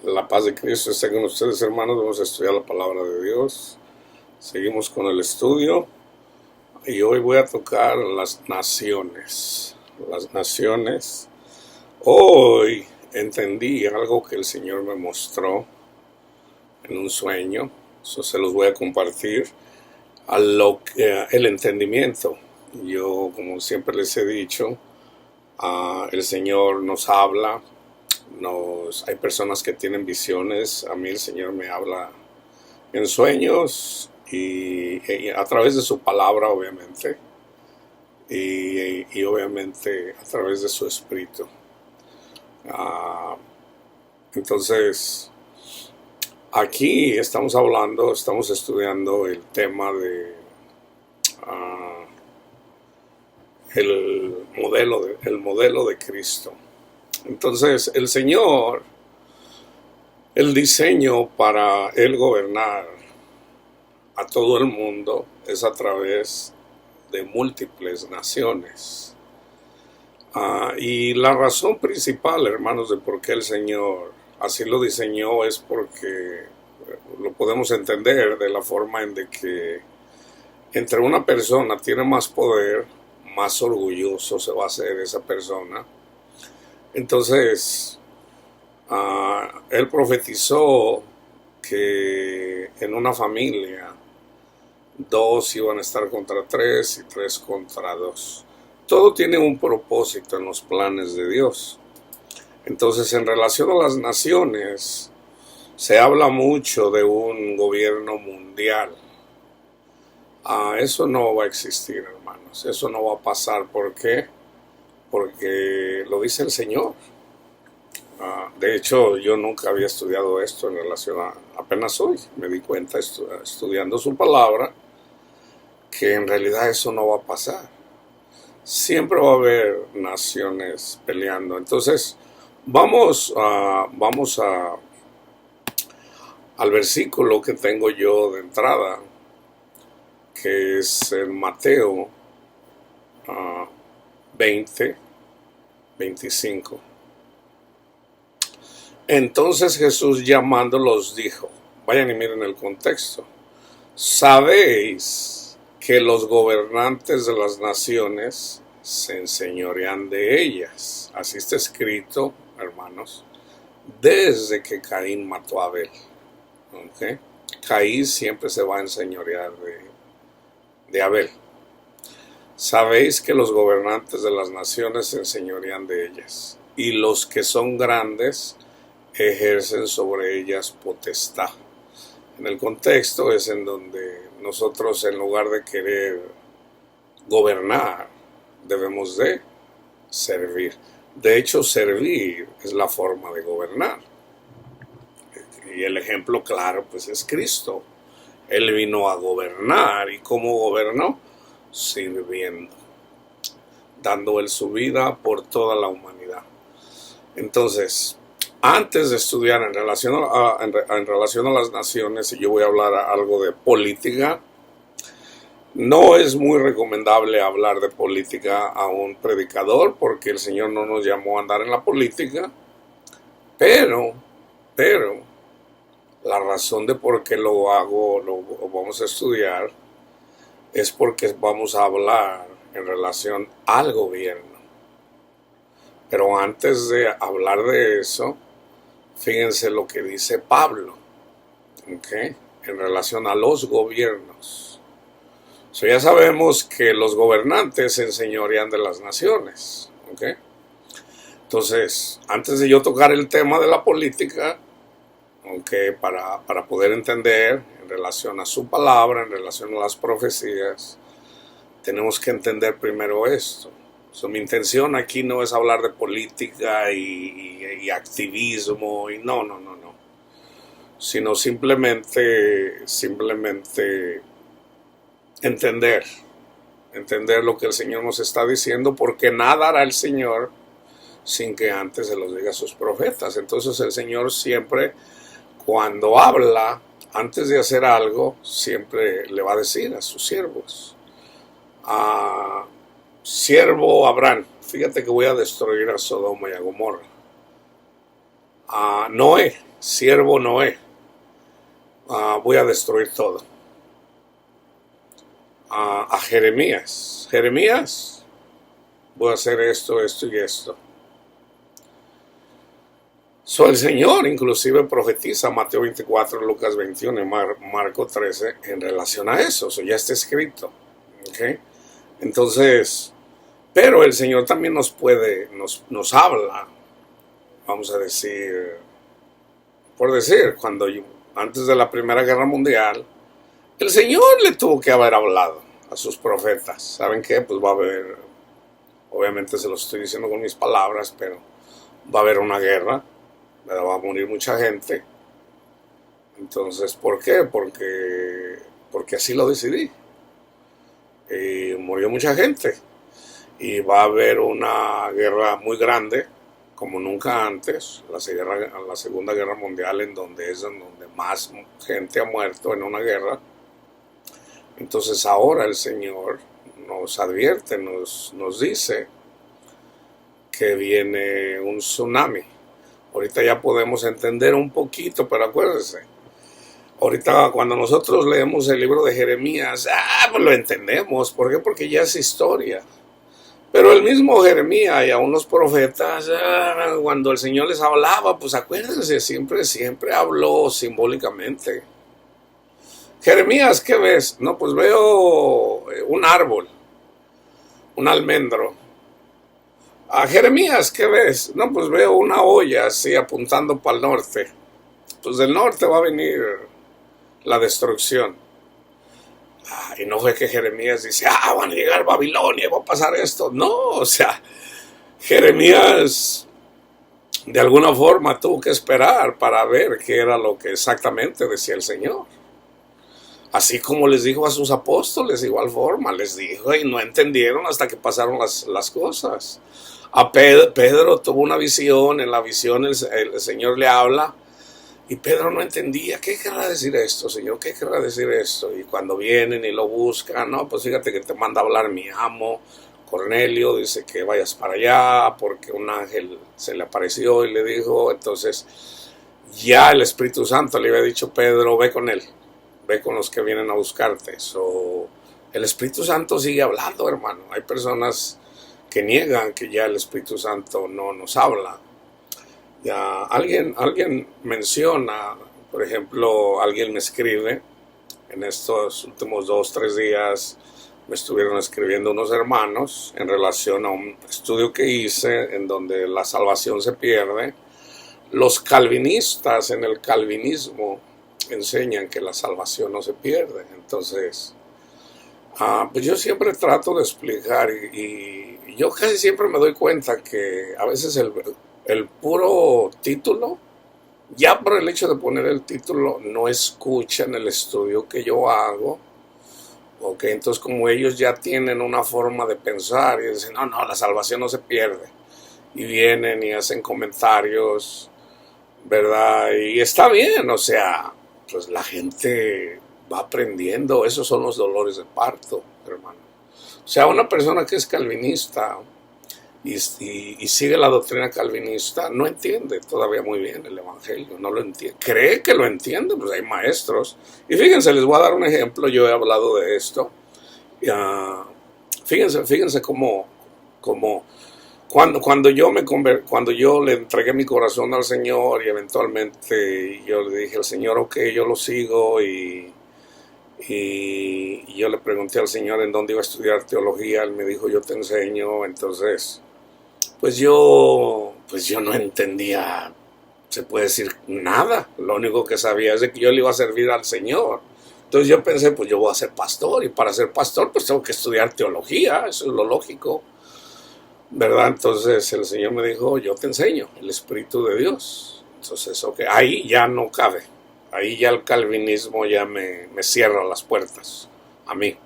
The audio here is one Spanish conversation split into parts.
La paz de Cristo esté con ustedes, hermanos. Vamos a estudiar la palabra de Dios. Seguimos con el estudio y hoy voy a tocar las naciones. Las naciones. Hoy entendí algo que el Señor me mostró en un sueño. Eso se los voy a compartir. El entendimiento. Yo, como siempre les he dicho, el Señor nos habla. Hay personas que tienen visiones. A mí el Señor me habla en sueños y a través de su palabra, obviamente, y obviamente a través de su espíritu. Ah, entonces, aquí estamos estudiando el tema de ah, el modelo de Cristo. Entonces, el diseño para Él gobernar a todo el mundo es a través de múltiples naciones. Y la razón principal, hermanos, de por qué el Señor así lo diseñó es porque lo podemos entender de la forma en de que entre una persona tiene más poder, más orgulloso se va a hacer esa persona. Entonces, él profetizó que en una familia dos iban a estar contra tres y tres contra dos. Todo tiene un propósito en los planes de Dios. Entonces, en relación a las naciones, se habla mucho de un gobierno mundial. Eso no va a existir, hermanos. Eso no va a pasar. ¿Por qué? Porque lo dice el Señor. De hecho, yo nunca había estudiado esto en relación apenas hoy me di cuenta estudiando su palabra, que en realidad eso no va a pasar. Siempre va a haber naciones peleando. Entonces, vamos al versículo que tengo yo de entrada, que es en Mateo 20:25. Entonces Jesús llamándolos dijo, vayan y miren el contexto, sabéis que los gobernantes de las naciones se enseñorean de ellas. Así está escrito, hermanos, desde que Caín mató a Abel. ¿Okay? Caín siempre se va a enseñorear de Abel. Sabéis que los gobernantes de las naciones se enseñorean de ellas, y los que son grandes ejercen sobre ellas potestad. En el contexto es en donde nosotros, en lugar de querer gobernar, debemos de servir. De hecho, servir es la forma de gobernar. Y el ejemplo claro pues es Cristo. Él vino a gobernar. ¿Y cómo gobernó? Sirviendo, dando él su vida por toda la humanidad. Entonces, antes de estudiar en relación a las naciones, y yo voy a hablar algo de política, no es muy recomendable hablar de política a un predicador, porque el Señor no nos llamó a andar en la política, pero, la razón de por qué lo vamos a estudiar, es porque vamos a hablar en relación al gobierno. Pero antes de hablar de eso, fíjense lo que dice Pablo, ¿okay? En relación a los gobiernos. Ya sabemos que los gobernantes se enseñorean de las naciones, ¿okay? Entonces, antes de yo tocar el tema de la política, ¿okay? Para poder entender en relación a su palabra, en relación a las profecías, tenemos que entender primero esto. Mi intención aquí no es hablar de política y activismo, y no, sino simplemente entender lo que el Señor nos está diciendo, porque nada hará el Señor sin que antes se lo diga a sus profetas. Entonces el Señor siempre, cuando habla, antes de hacer algo, siempre le va a decir a sus siervos, siervo Abraham, fíjate que voy a destruir a Sodoma y a Gomorra. Noé, siervo Noé, voy a destruir todo. A Jeremías, Jeremías, voy a hacer esto, esto y esto. El Señor inclusive profetiza Mateo 24, Lucas 21 y Marco 13 en relación a eso. Eso ya está escrito. ¿Okay? Entonces, pero el Señor también nos habla, vamos a decir, por decir, antes de la Primera Guerra Mundial, el Señor le tuvo que haber hablado a sus profetas. ¿Saben qué? Pues va a haber, obviamente se lo estoy diciendo con mis palabras, pero va a haber una guerra. Va a morir mucha gente. Entonces, ¿por qué? Porque así lo decidí. Y murió mucha gente. Y va a haber una guerra muy grande, como nunca antes, la Segunda Guerra Mundial, en donde más gente ha muerto en una guerra. Entonces ahora el Señor nos advierte, nos dice que viene un tsunami. Ahorita ya podemos entender un poquito, pero acuérdense, ahorita cuando nosotros leemos el libro de Jeremías, pues lo entendemos. ¿Por qué? Porque ya es historia. Pero el mismo Jeremías y aún los profetas, cuando el Señor les hablaba, pues acuérdense, siempre habló simbólicamente. Jeremías, ¿qué ves? No, pues veo un árbol, un almendro. A Jeremías, ¿qué ves? No, pues veo una olla así apuntando para el norte. Pues del norte va a venir la destrucción. Y no fue que Jeremías dice, van a llegar a Babilonia y va a pasar esto. No, o sea, Jeremías de alguna forma tuvo que esperar para ver qué era lo que exactamente decía el Señor. Así como les dijo a sus apóstoles, de igual forma les dijo y no entendieron hasta que pasaron las cosas. A Pedro tuvo una visión, en la visión el Señor le habla y Pedro no entendía, ¿qué querrá decir esto, Señor? ¿Qué querrá decir esto? Y cuando vienen y lo buscan, no, pues fíjate que te manda a hablar mi amo, Cornelio, dice que vayas para allá porque un ángel se le apareció y le dijo, entonces ya el Espíritu Santo le había dicho, Pedro, ve con él, ve con los que vienen a buscarte. El Espíritu Santo sigue hablando, hermano. Hay personas que niegan que ya el Espíritu Santo no nos habla. Ya alguien menciona, por ejemplo, alguien me escribe, en estos últimos 2-3 días me estuvieron escribiendo unos hermanos en relación a un estudio que hice en donde la salvación se pierde. Los calvinistas en el calvinismo enseñan que la salvación no se pierde. Entonces, pues yo siempre trato de explicar y yo casi siempre me doy cuenta que a veces el puro título, ya por el hecho de poner el título, no escuchan el estudio que yo hago. Ok, entonces como ellos ya tienen una forma de pensar y dicen, no, la salvación no se pierde. Y vienen y hacen comentarios, ¿verdad? Y está bien, o sea, pues la gente va aprendiendo. Esos son los dolores de parto, hermano. O sea, una persona que es calvinista y sigue la doctrina calvinista no entiende todavía muy bien el evangelio, no lo entiende. Cree que lo entiende, pues hay maestros. Y fíjense, les voy a dar un ejemplo, yo he hablado de esto. Fíjense cómo cuando yo le entregué mi corazón al Señor y eventualmente yo le dije al Señor, ok, yo lo sigo y yo le pregunté al Señor en dónde iba a estudiar teología. Él me dijo, yo te enseño. Entonces, pues yo no entendía, se puede decir, nada. Lo único que sabía es de que yo le iba a servir al Señor. Entonces yo pensé, pues yo voy a ser pastor, y para ser pastor pues tengo que estudiar teología, eso es lo lógico, ¿verdad? Entonces el Señor me dijo, yo te enseño el Espíritu de Dios. Entonces, ok, ahí ya no cabe. Ahí ya el calvinismo ya me cierra las puertas a mí.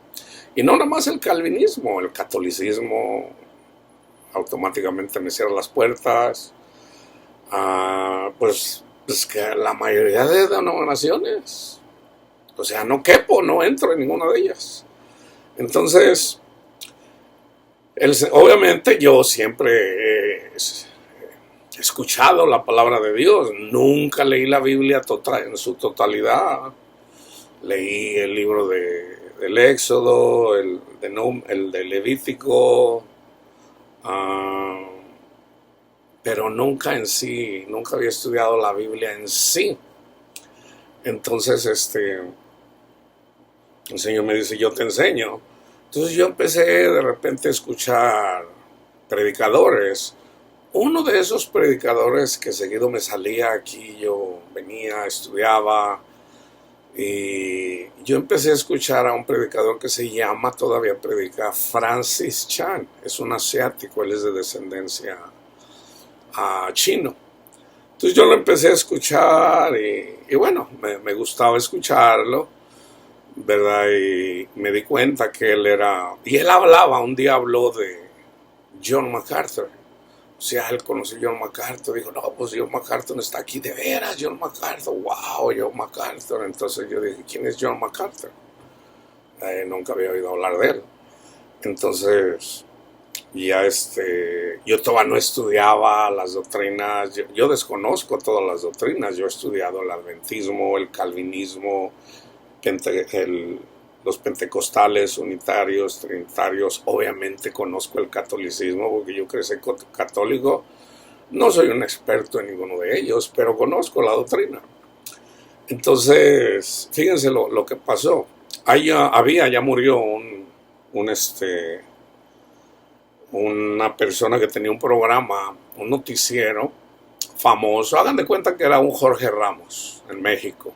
Y no nada más el calvinismo, el catolicismo automáticamente me cierra las puertas. Pues que la mayoría de denominaciones, o sea, no quepo, no entro en ninguna de ellas. Entonces, obviamente yo siempre he escuchado la palabra de Dios, nunca leí la Biblia en su totalidad. Leí el libro del Éxodo, el de Levítico, uh, pero nunca en sí, nunca había estudiado la Biblia en sí. Entonces, el Señor me dice, yo te enseño. Entonces yo empecé de repente a escuchar predicadores. Uno de esos predicadores que seguido me salía aquí, yo venía, estudiaba, y yo empecé a escuchar a un predicador que se llama, todavía predica, Francis Chan. Es un asiático, él es de descendencia chino. Entonces yo lo empecé a escuchar y bueno, me gustaba escucharlo, ¿verdad? Y me di cuenta que él era... Y él hablaba, un día habló de John MacArthur. O sea, él conoció a John MacArthur. Dijo, no, pues John MacArthur no está aquí. De veras, John MacArthur. Wow, John MacArthur. Entonces yo dije, ¿quién es John MacArthur? Nunca había oído hablar de él. Entonces, ya yo todavía no estudiaba las doctrinas. Yo desconozco todas las doctrinas. Yo he estudiado el adventismo, el calvinismo, los pentecostales, unitarios, trinitarios. Obviamente conozco el catolicismo porque yo crecí católico. No soy un experto en ninguno de ellos, pero conozco la doctrina. Entonces, fíjense lo que pasó. Ya murió una persona que tenía un programa, un noticiero famoso. Hagan de cuenta que era un Jorge Ramos en México.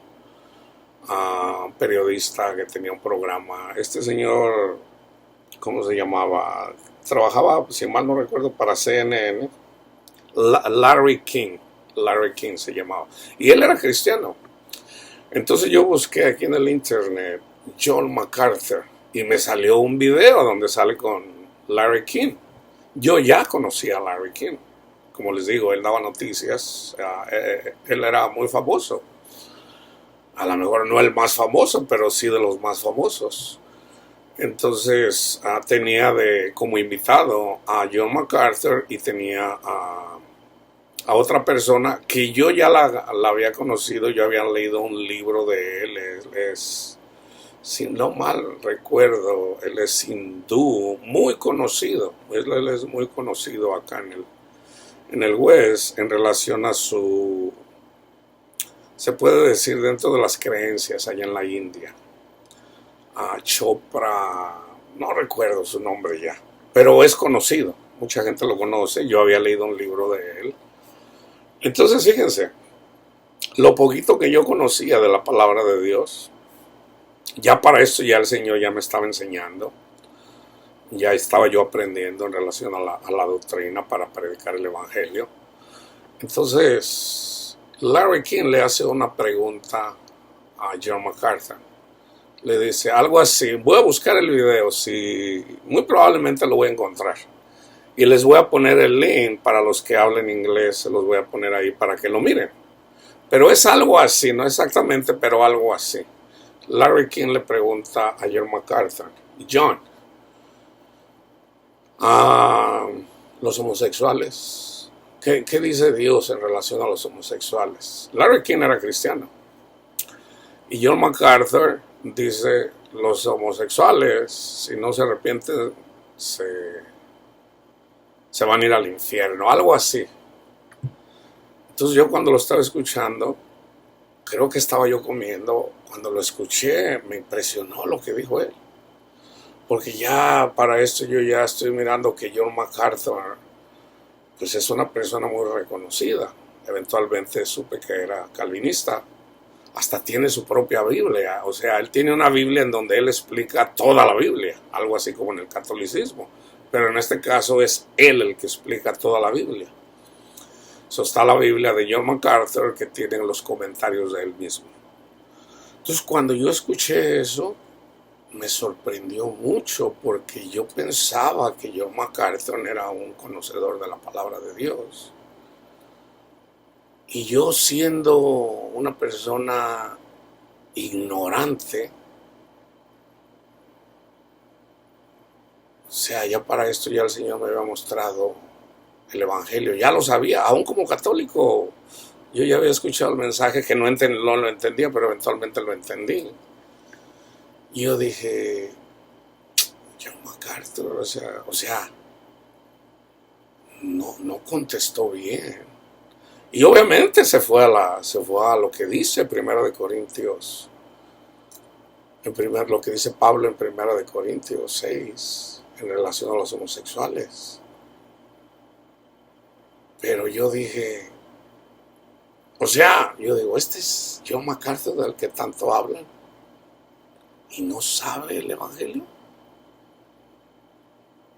Periodista que tenía un programa. Este señor, ¿cómo se llamaba? Trabajaba, si mal no recuerdo, para CNN. Larry King se llamaba. Y él era cristiano. Entonces yo busqué aquí en el internet John MacArthur y me salió un video donde sale con Larry King. Yo ya conocía a Larry King. Como les digo, él daba noticias. Él era muy famoso. A lo mejor no el más famoso, pero sí de los más famosos. Entonces tenía como invitado a John MacArthur y tenía a otra persona que yo ya la había conocido. Yo había leído un libro de él. Si no mal recuerdo, él es hindú, muy conocido. Él es muy conocido acá en el West en relación a se puede decir, dentro de las creencias allá en la India. Chopra, no recuerdo su nombre ya, pero es conocido, mucha gente lo conoce. Yo había leído un libro de él. Entonces fíjense, lo poquito que yo conocía de la palabra de Dios, ya para esto ya el Señor ya me estaba enseñando, ya estaba yo aprendiendo en relación a la doctrina para predicar el Evangelio. Entonces Larry King le hace una pregunta a John MacArthur. Le dice algo así, voy a buscar el video, muy probablemente lo voy a encontrar. Y les voy a poner el link para los que hablen inglés, se los voy a poner ahí para que lo miren. Pero es algo así, no exactamente, pero algo así. Larry King le pregunta a John MacArthur, John, los homosexuales, ¿qué dice Dios en relación a los homosexuales? Larry King era cristiano. Y John MacArthur dice, los homosexuales, si no se arrepienten, se van a ir al infierno, algo así. Entonces yo cuando lo estaba escuchando, creo que estaba yo comiendo, cuando lo escuché me impresionó lo que dijo él. Porque ya para esto yo ya estoy mirando que John MacArthur pues es una persona muy reconocida. Eventualmente supe que era calvinista. Hasta tiene su propia Biblia. O sea, él tiene una Biblia en donde él explica toda la Biblia. Algo así como en el catolicismo. Pero en este caso es él el que explica toda la Biblia. Eso está la Biblia de John MacArthur que tienen los comentarios de él mismo. Entonces cuando yo escuché eso, me sorprendió mucho porque yo pensaba que John MacArthur era un conocedor de la palabra de Dios. Y yo siendo una persona ignorante, o sea, ya para esto ya el Señor me había mostrado el evangelio. Ya lo sabía, aún como católico. Yo ya había escuchado el mensaje que no lo entendía, pero eventualmente lo entendí. Y yo dije, John MacArthur, o sea, no contestó bien. Y obviamente se fue a lo que dice Primera de Corintios, lo que dice Pablo en Primera de Corintios 6 en relación a los homosexuales. Pero yo dije, yo digo, este es John MacArthur del que tanto hablan y no sabe el evangelio.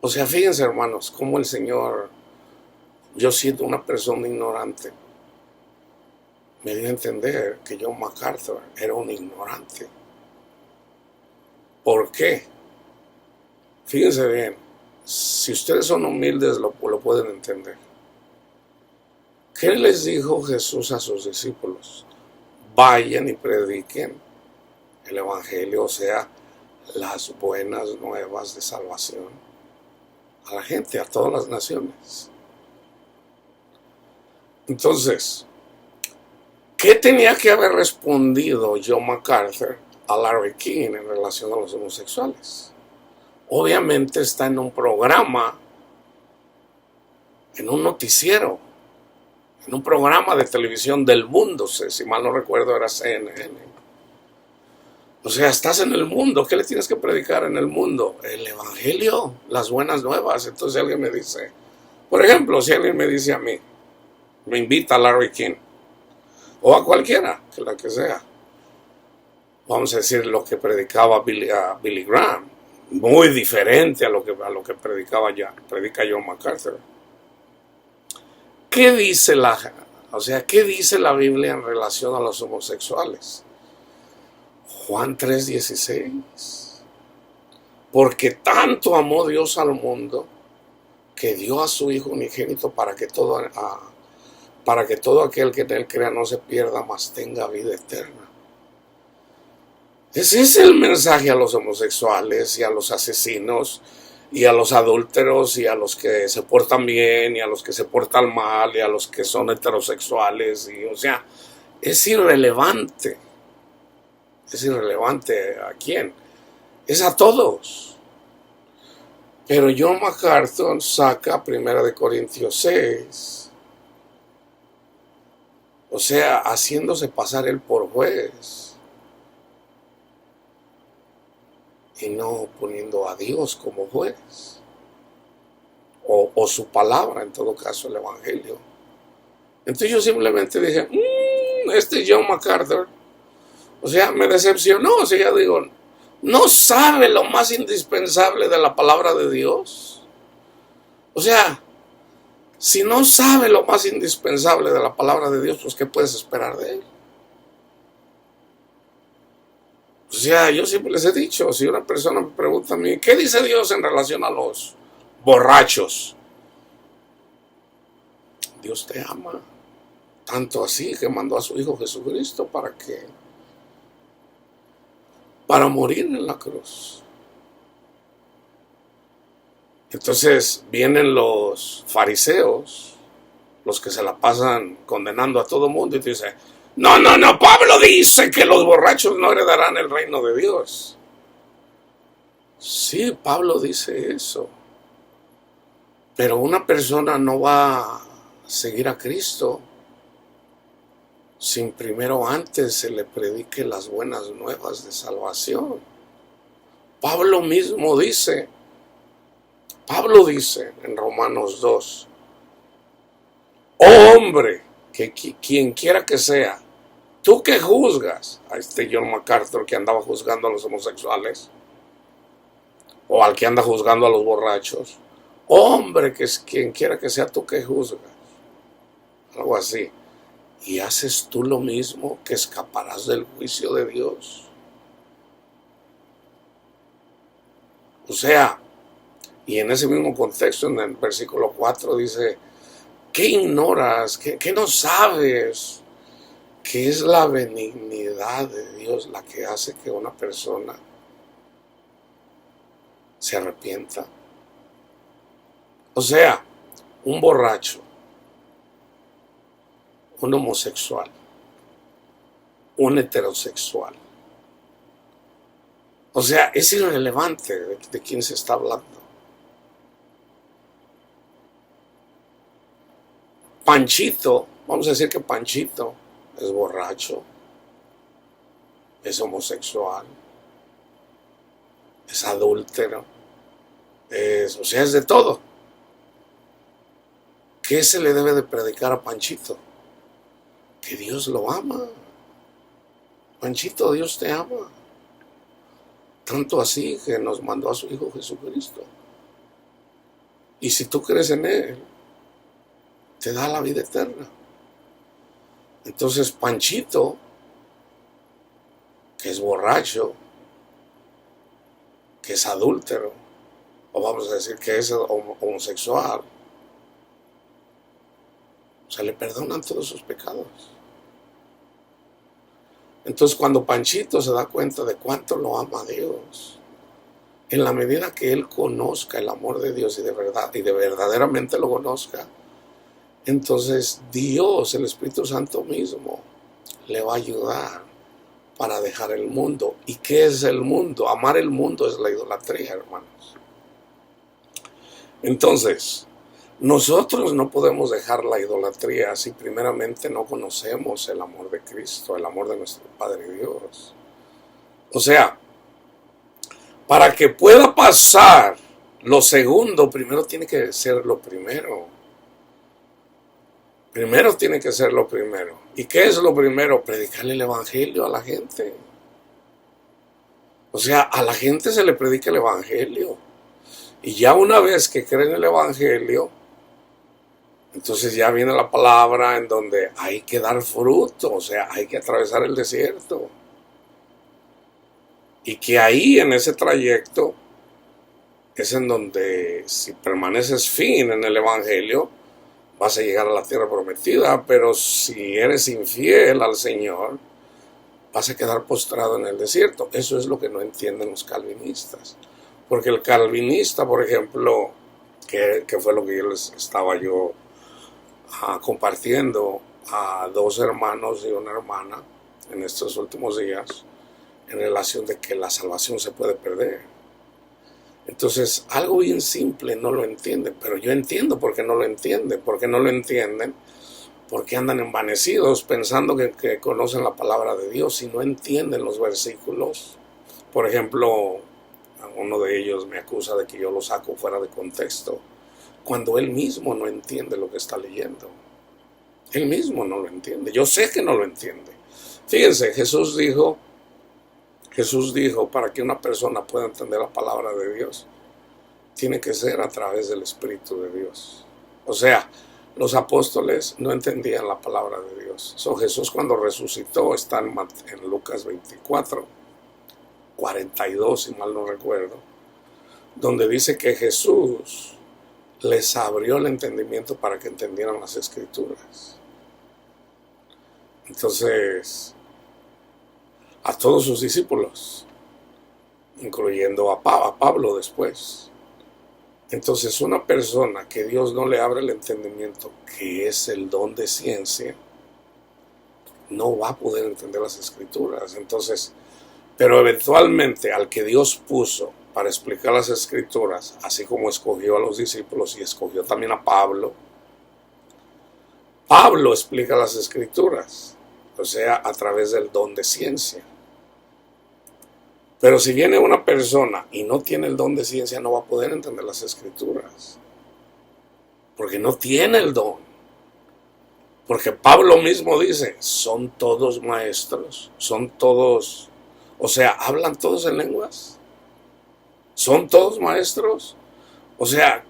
O sea, fíjense, hermanos, cómo el Señor, yo siendo una persona ignorante, me dio a entender que John MacArthur era un ignorante. ¿Por qué? Fíjense bien, si ustedes son humildes lo pueden entender. ¿Qué les dijo Jesús a sus discípulos? Vayan y prediquen el evangelio, o sea, las buenas nuevas de salvación a la gente, a todas las naciones. Entonces, ¿qué tenía que haber respondido John MacArthur a Larry King en relación a los homosexuales? Obviamente está en un programa, en un noticiero, en un programa de televisión del mundo, si mal no recuerdo era CNN. O sea, estás en el mundo, ¿qué le tienes que predicar en el mundo? El evangelio, las buenas nuevas. Entonces alguien me dice, por ejemplo, si alguien me dice a mí, me invita a Larry King, o a cualquiera, que la que sea, vamos a decir lo que predicaba Billy Graham, muy diferente a lo que predica John MacArthur. ¿Qué dice la Biblia en relación a los homosexuales? Juan 3:16. Porque tanto amó Dios al mundo que dio a su Hijo unigénito para que todo aquel que en él crea no se pierda, mas tenga vida eterna. Ese es el mensaje a los homosexuales y a los asesinos y a los adúlteros y a los que se portan bien y a los que se portan mal y a los que son heterosexuales. O sea, es irrelevante. Es irrelevante a quién. Es a todos. Pero John MacArthur saca 1 Corintios 6. O sea, haciéndose pasar él por juez. Y no poniendo a Dios como juez. O su palabra, en todo caso, el evangelio. Entonces yo simplemente dije, este John MacArthur, o sea, me decepcionó. O sea, ya digo, ¿no sabe lo más indispensable de la palabra de Dios? O sea, si no sabe lo más indispensable de la palabra de Dios, pues ¿qué puedes esperar de él? O sea, yo siempre les he dicho, si una persona me pregunta a mí, ¿qué dice Dios en relación a los borrachos? Dios te ama, tanto así que mandó a su Hijo Jesucristo para morir en la cruz. Entonces vienen los fariseos, los que se la pasan condenando a todo mundo, y te dicen, no, Pablo dice que los borrachos no heredarán el reino de Dios. Sí, Pablo dice eso. Pero una persona no va a seguir a Cristo sin primero antes se le predique las buenas nuevas de salvación. Pablo dice en Romanos 2, oh hombre, que quien quiera que sea, tú que juzgas a este John MacArthur que andaba juzgando a los homosexuales, o al que anda juzgando a los borrachos, oh hombre, que es quien quiera que sea, tú que juzgas, algo así, y haces tú lo mismo, que escaparás del juicio de Dios. O sea, y en ese mismo contexto, en el versículo 4 dice, ¿qué ignoras? ¿Qué no sabes? Que es la benignidad de Dios la que hace que una persona se arrepienta. O sea, un borracho, un homosexual, un heterosexual. O sea, es irrelevante de quién se está hablando. Panchito, vamos a decir que Panchito es borracho, es homosexual, es adúltero, o sea, es de todo. ¿Qué se le debe de predicar a Panchito? Que Dios lo ama. Panchito, Dios te ama. Tanto así que nos mandó a su Hijo Jesucristo. Y si tú crees en Él, te da la vida eterna. Entonces Panchito, que es borracho, que es adúltero, o vamos a decir que es homosexual, se le perdonan todos sus pecados. Entonces cuando Panchito se da cuenta de cuánto lo ama Dios, en la medida que él conozca el amor de Dios y de verdad, y de verdaderamente lo conozca, entonces Dios, el Espíritu Santo mismo, le va a ayudar para dejar el mundo. ¿Y qué es el mundo? Amar el mundo es la idolatría, hermanos. Entonces, nosotros no podemos dejar la idolatría si primeramente no conocemos el amor de Cristo, el amor de nuestro Padre Dios. O sea, para que pueda pasar lo segundo, primero tiene que ser lo primero. Primero tiene que ser lo primero. ¿Y qué es lo primero? Predicarle el evangelio a la gente. O sea, a la gente se le predica el evangelio. Y ya una vez que creen el evangelio, entonces ya viene la palabra en donde hay que dar fruto. O sea, hay que atravesar el desierto. Y que ahí en ese trayecto es en donde si permaneces firme en el evangelio, vas a llegar a la tierra prometida, pero si eres infiel al Señor, vas a quedar postrado en el desierto. Eso es lo que no entienden los calvinistas. Porque el calvinista, por ejemplo, que fue lo que yo les estaba compartiendo a dos hermanos y una hermana en estos últimos días, en relación de que la salvación se puede perder. Entonces, algo bien simple no lo entienden, pero yo entiendo por qué no lo entienden. ¿Por qué no lo entienden? Porque andan envanecidos pensando que conocen la palabra de Dios y no entienden los versículos. Por ejemplo, uno de ellos me acusa de que yo lo saco fuera de contexto, cuando él mismo no entiende lo que está leyendo. Él mismo no lo entiende. Yo sé que no lo entiende. Fíjense, Jesús dijo, para que una persona pueda entender la palabra de Dios, tiene que ser a través del Espíritu de Dios. O sea, los apóstoles no entendían la palabra de Dios. Jesús cuando resucitó está en Lucas 24, 42, si mal no recuerdo, donde dice que Jesús les abrió el entendimiento para que entendieran las Escrituras. Entonces, a todos sus discípulos, incluyendo a Pablo después. Entonces, una persona que Dios no le abre el entendimiento, que es el don de ciencia, no va a poder entender las Escrituras. Entonces, pero eventualmente al que Dios puso para explicar las Escrituras, así como escogió a los discípulos y escogió también a Pablo, Pablo explica las Escrituras, o sea, a través del don de ciencia. Pero si viene una persona y no tiene el don de ciencia, no va a poder entender las Escrituras, porque no tiene el don. Porque Pablo mismo dice, son todos maestros, son todos, o sea, hablan todos en lenguas, son todos maestros. O sea,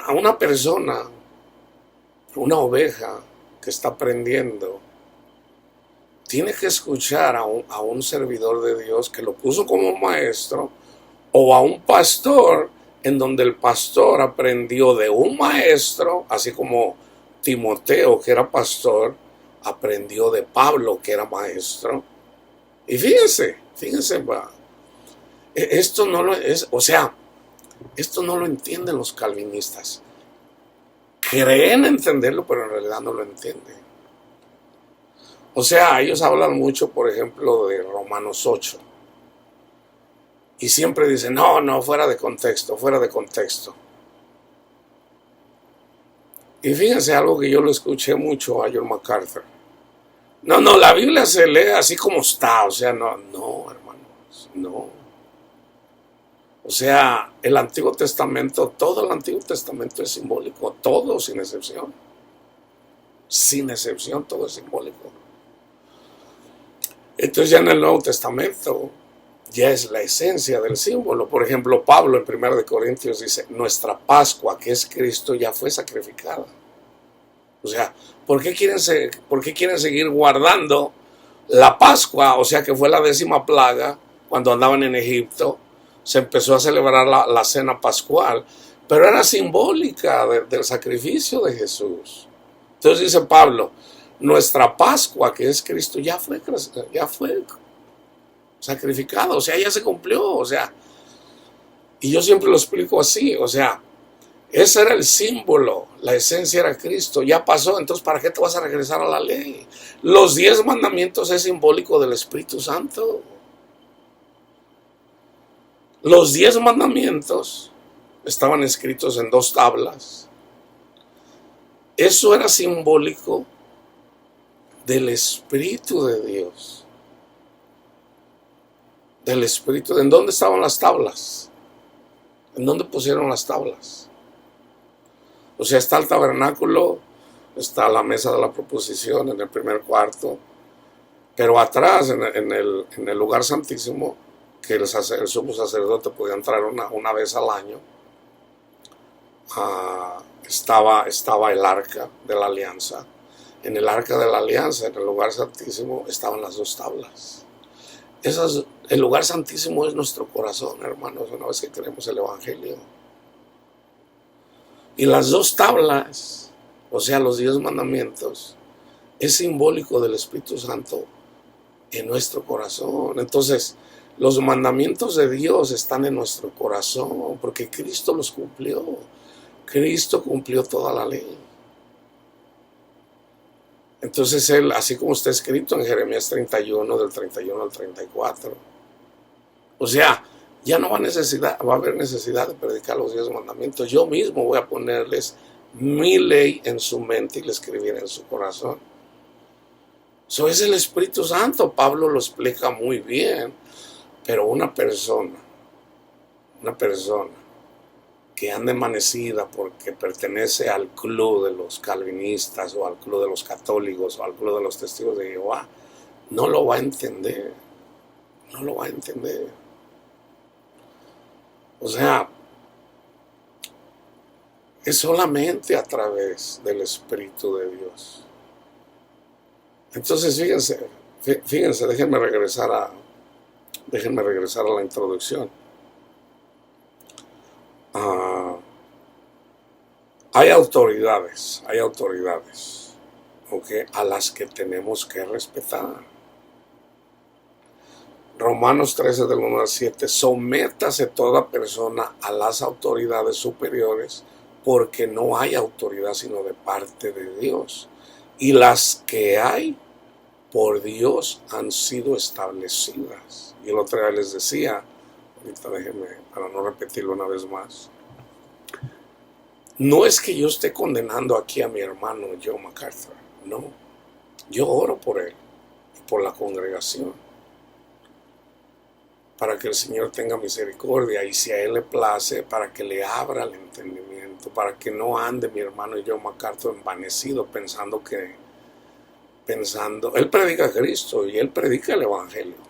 a una persona, una oveja que está aprendiendo, tiene que escuchar a un servidor de Dios que lo puso como maestro, o a un pastor en donde el pastor aprendió de un maestro, así como Timoteo, que era pastor, aprendió de Pablo, que era maestro. Y fíjense, esto no lo es, o sea, Esto no lo entienden los calvinistas. Creen entenderlo, pero en realidad no lo entienden. O sea, ellos hablan mucho, por ejemplo, de Romanos 8. Y siempre dicen, no, fuera de contexto, fuera de contexto. Y fíjense algo que yo lo escuché mucho a John MacArthur. No, la Biblia se lee así como está, o sea, no, hermanos, no. O sea, el Antiguo Testamento, todo el Antiguo Testamento es simbólico, todo sin excepción. Sin excepción, todo es simbólico. Entonces ya en el Nuevo Testamento ya es la esencia del símbolo. Por ejemplo, Pablo en 1 Corintios dice, nuestra Pascua, que es Cristo, ya fue sacrificada. O sea, ¿por qué quieren seguir guardando la Pascua? O sea, que fue la 10ª plaga cuando andaban en Egipto. Se empezó a celebrar la cena pascual, pero era simbólica del sacrificio de Jesús. Entonces dice Pablo, nuestra Pascua, que es Cristo, ya fue sacrificada, o sea, ya se cumplió, o sea, y yo siempre lo explico así, o sea, ese era el símbolo, la esencia era Cristo, ya pasó, entonces ¿para qué te vas a regresar a la ley? Los 10 mandamientos es simbólico del Espíritu Santo. Los 10 mandamientos estaban escritos en 2 tablas. Eso era simbólico del Espíritu de Dios. Del Espíritu. ¿En dónde estaban las tablas? ¿En dónde pusieron las tablas? O sea, está el tabernáculo, está la mesa de la proposición en el primer cuarto, pero atrás, en el lugar santísimo, que el sumo sacerdote podía entrar una vez al año, estaba el arca de la alianza. En el arca de la alianza, en el lugar santísimo, estaban las 2 tablas. El lugar santísimo es nuestro corazón, hermanos, una vez que creemos el Evangelio. Y las 2 tablas, o sea, los 10 mandamientos, es simbólico del Espíritu Santo en nuestro corazón. Entonces, los mandamientos de Dios están en nuestro corazón, porque Cristo los cumplió. Cristo cumplió toda la ley. Entonces Él, así como está escrito en Jeremías 31, del 31 al 34, o sea, ya no va a haber necesidad de predicar los 10 mandamientos. Yo mismo voy a ponerles mi ley en su mente y la escribiré en su corazón. Eso es el Espíritu Santo. Pablo lo explica muy bien. Pero una persona que anda envanecida porque pertenece al club de los calvinistas o al club de los católicos o al club de los testigos de Jehová, no lo va a entender. No lo va a entender. O sea, es solamente a través del Espíritu de Dios. Entonces, fíjense, déjenme regresar a la introducción. Hay autoridades, ¿okay?, a las que tenemos que respetar. Romanos 13, del 1 al 7, sométase toda persona a las autoridades superiores, porque no hay autoridad sino de parte de Dios. Y las que hay, por Dios han sido establecidas. Y el otro día les decía, ahorita déjenme, para no repetirlo una vez más, no es que yo esté condenando aquí a mi hermano John MacArthur, no. Yo oro por él y por la congregación, para que el Señor tenga misericordia, y si a él le place, para que le abra el entendimiento, para que no ande mi hermano John MacArthur envanecido pensando, él predica a Cristo y él predica el Evangelio.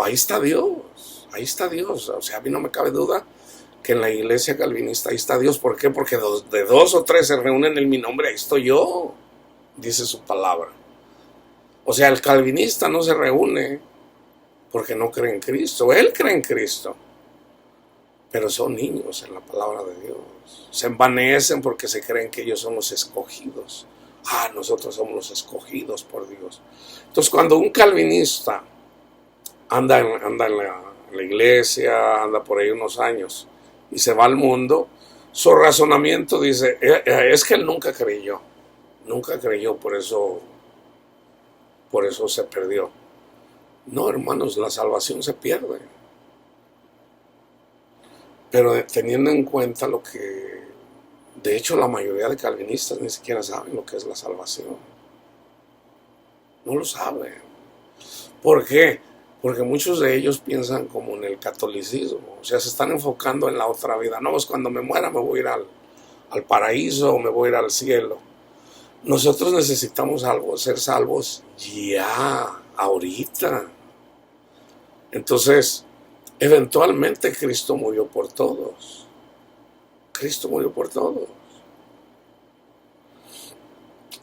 Ahí está Dios. O sea, a mí no me cabe duda que en la iglesia calvinista ahí está Dios. ¿Por qué? Porque de 2 o 3 se reúnen en mi nombre, ahí estoy yo, dice su palabra. O sea, el calvinista no se reúne porque no cree en Cristo. Él cree en Cristo, pero son niños en la palabra de Dios. Se envanecen porque se creen que ellos son los escogidos. Nosotros somos los escogidos por Dios. Entonces, cuando un calvinista anda en la iglesia, anda por ahí unos años y se va al mundo, su razonamiento dice, es que él nunca creyó, por eso se perdió. No, hermanos, la salvación se pierde. Pero teniendo en cuenta lo que, de hecho, la mayoría de calvinistas ni siquiera saben lo que es la salvación. No lo saben. ¿Por qué? Porque muchos de ellos piensan como en el catolicismo. O sea, se están enfocando en la otra vida. No, pues cuando me muera me voy a ir al paraíso o me voy a ir al cielo. Nosotros necesitamos ser salvos ya, ahorita. Entonces, eventualmente Cristo murió por todos. Cristo murió por todos.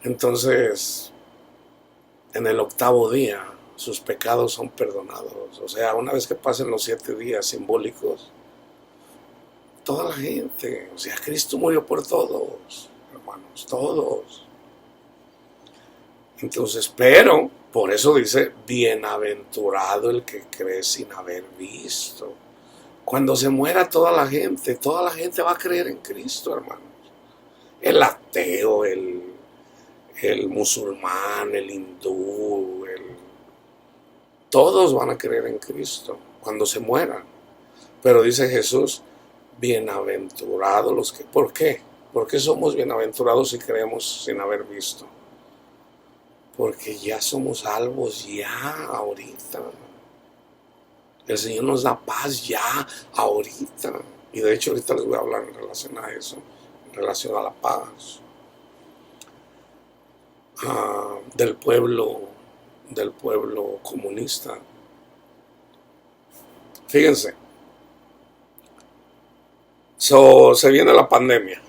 Entonces, en el octavo día, sus pecados son perdonados. O sea, una vez que pasen los 7 días simbólicos, toda la gente, o sea, Cristo murió por todos, hermanos, todos. Entonces, pero, por eso dice, bienaventurado el que cree sin haber visto. Cuando se muera toda la gente va a creer en Cristo, hermanos. El ateo, el musulmán, el hindú, todos van a creer en Cristo cuando se mueran. Pero dice Jesús, bienaventurados los que... ¿Por qué? ¿Por qué somos bienaventurados si creemos sin haber visto? Porque ya somos salvos ya ahorita. El Señor nos da paz ya ahorita. Y de hecho ahorita les voy a hablar en relación a eso, en relación a la paz. Del pueblo comunista. Fíjense, se viene la pandemia.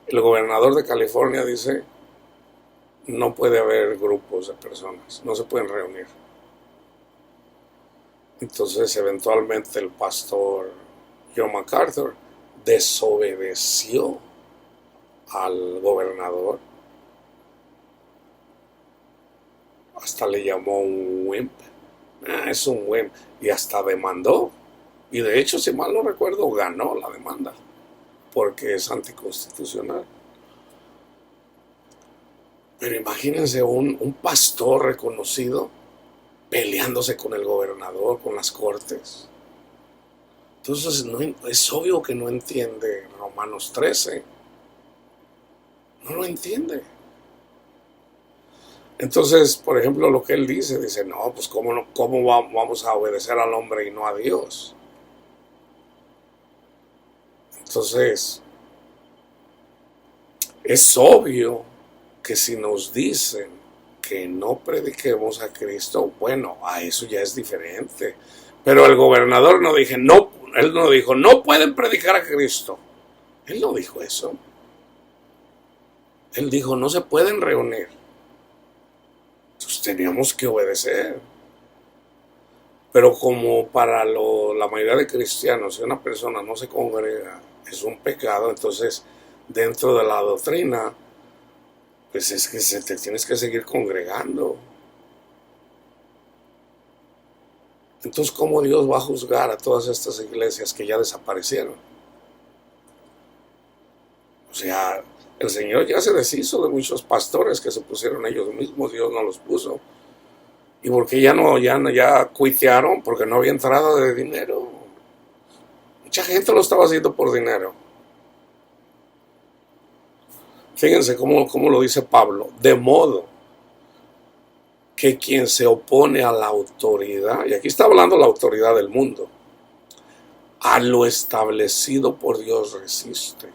El gobernador de California dice, no puede haber grupos de personas, no se pueden reunir. Entonces, eventualmente el pastor John MacArthur desobedeció al gobernador. Hasta le llamó un wimp. Es un wimp. Y hasta demandó. Y de hecho, si mal no recuerdo, ganó la demanda. Porque es anticonstitucional. Pero imagínense un pastor reconocido peleándose con el gobernador, con las cortes. Entonces es obvio que no entiende Romanos 13. No lo entiende. Entonces, por ejemplo, lo que él dice, no, pues ¿cómo vamos a obedecer al hombre y no a Dios? Entonces, es obvio que si nos dicen que no prediquemos a Cristo, bueno, a eso ya es diferente. Pero el gobernador él no dijo, no pueden predicar a Cristo. Él no dijo eso. Él dijo, no se pueden reunir. Entonces teníamos que obedecer. Pero como para la mayoría de cristianos, si una persona no se congrega, es un pecado, entonces dentro de la doctrina, pues es que te tienes que seguir congregando. Entonces, ¿cómo Dios va a juzgar a todas estas iglesias que ya desaparecieron? O sea, el Señor ya se deshizo de muchos pastores que se pusieron ellos mismos, Dios no los puso. ¿Y por qué ya cuitearon? Porque no había entrada de dinero. Mucha gente lo estaba haciendo por dinero. Fíjense cómo lo dice Pablo. De modo que quien se opone a la autoridad, y aquí está hablando la autoridad del mundo, a lo establecido por Dios resiste.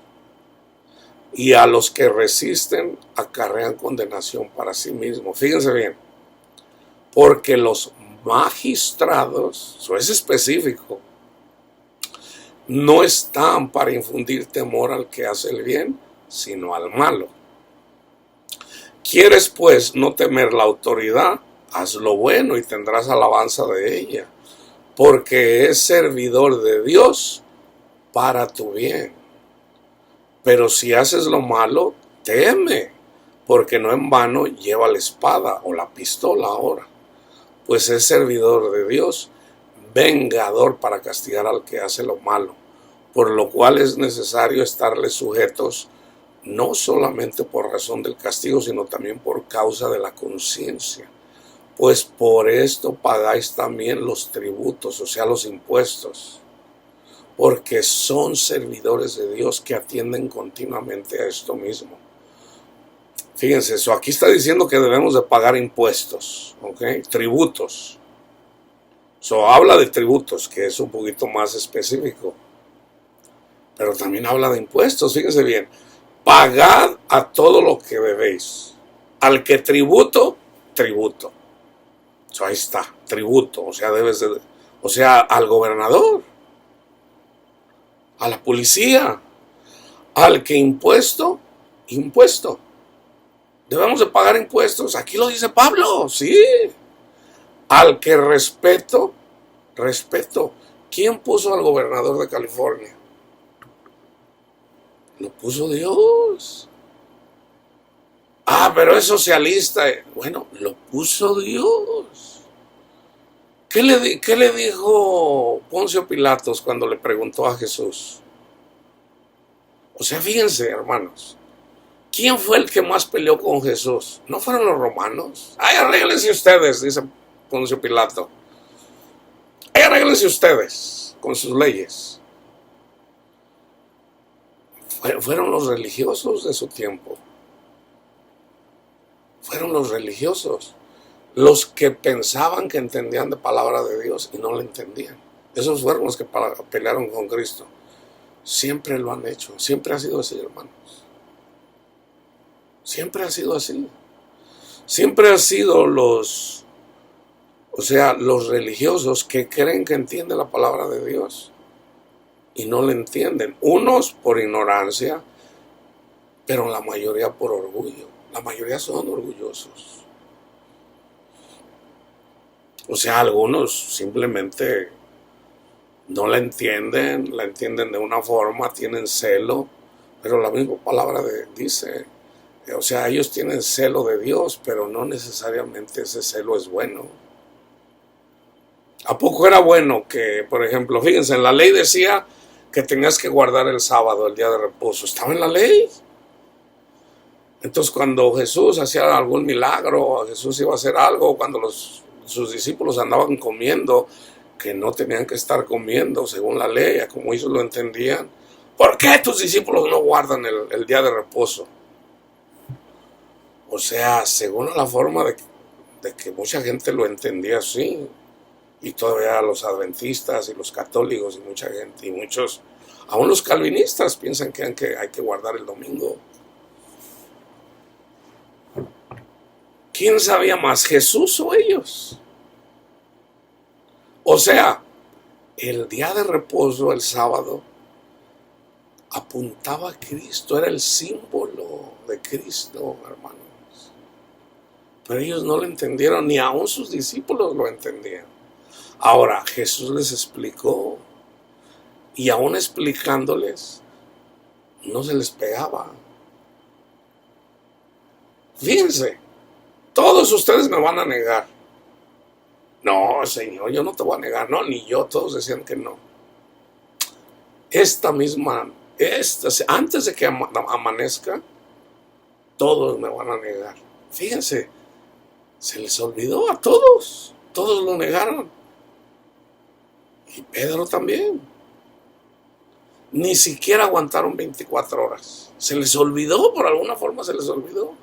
Y a los que resisten acarrean condenación para sí mismos. Fíjense bien. Porque los magistrados, eso es específico, no están para infundir temor al que hace el bien, sino al malo. ¿Quieres pues no temer la autoridad? Haz lo bueno y tendrás alabanza de ella, porque es servidor de Dios para tu bien. Pero si haces lo malo, teme, porque no en vano lleva la espada o la pistola ahora, pues es servidor de Dios, vengador para castigar al que hace lo malo, por lo cual es necesario estarles sujetos, no solamente por razón del castigo, sino también por causa de la conciencia. Pues por esto pagáis también los tributos, o sea, los impuestos, porque son servidores de Dios que atienden continuamente a esto mismo. Fíjense, eso aquí está diciendo que debemos de pagar impuestos, ¿ok? Tributos. Habla de tributos, que es un poquito más específico. Pero también habla de impuestos, fíjense bien. Pagad a todo lo que debéis. Al que tributo, tributo. Ahí está, tributo. O sea, al gobernador, a la policía, al que impuesto, impuesto. Debemos de pagar impuestos. Aquí lo dice Pablo, sí. Al que respeto, respeto. ¿Quién puso al gobernador de California? Lo puso Dios. Ah, pero es socialista. Bueno, lo puso Dios. ¿Qué le dijo Poncio Pilatos cuando le preguntó a Jesús? O sea, fíjense, hermanos. ¿Quién fue el que más peleó con Jesús? ¿No fueron los romanos? Ay, arréglense ustedes, dice Poncio Pilato. Ay, arréglense ustedes con sus leyes. Fueron los religiosos de su tiempo. Fueron los religiosos. Los que pensaban que entendían de palabra de Dios y no la entendían. Esos fueron los que pelearon con Cristo. Siempre lo han hecho. Siempre ha sido así, hermanos. Siempre ha sido así. Siempre han sido los religiosos que creen que entienden la palabra de Dios y no la entienden. Unos por ignorancia, pero la mayoría por orgullo. La mayoría son orgullosos. O sea, algunos simplemente no la entienden de una forma, tienen celo, pero la misma palabra dice, o sea, ellos tienen celo de Dios, pero no necesariamente ese celo es bueno. ¿A poco era bueno que, por ejemplo, fíjense, en la ley decía que tenías que guardar el sábado, el día de reposo? Estaba en la ley. Entonces, cuando Jesús hacía algún milagro, Jesús iba a hacer algo, cuando sus discípulos andaban comiendo, que no tenían que estar comiendo según la ley, como ellos lo entendían. ¿Por qué tus discípulos no guardan el día de reposo? O sea, según la forma de que mucha gente lo entendía así, y todavía los adventistas y los católicos y mucha gente, y muchos, aún los calvinistas piensan que hay que guardar el domingo. ¿Quién sabía más, Jesús o ellos? O sea, el día de reposo, el sábado, apuntaba a Cristo, era el símbolo de Cristo, hermanos. Pero ellos no lo entendieron, ni aún sus discípulos lo entendían. Ahora, Jesús les explicó, y aún explicándoles, no se les pegaba. Fíjense, todos ustedes me van a negar. No, Señor, yo no te voy a negar. No, ni yo, todos decían que no. Antes de que amanezca, todos me van a negar. Fíjense, se les olvidó a todos. Todos lo negaron. Y Pedro también. Ni siquiera aguantaron 24 horas. Se les olvidó, por alguna forma se les olvidó.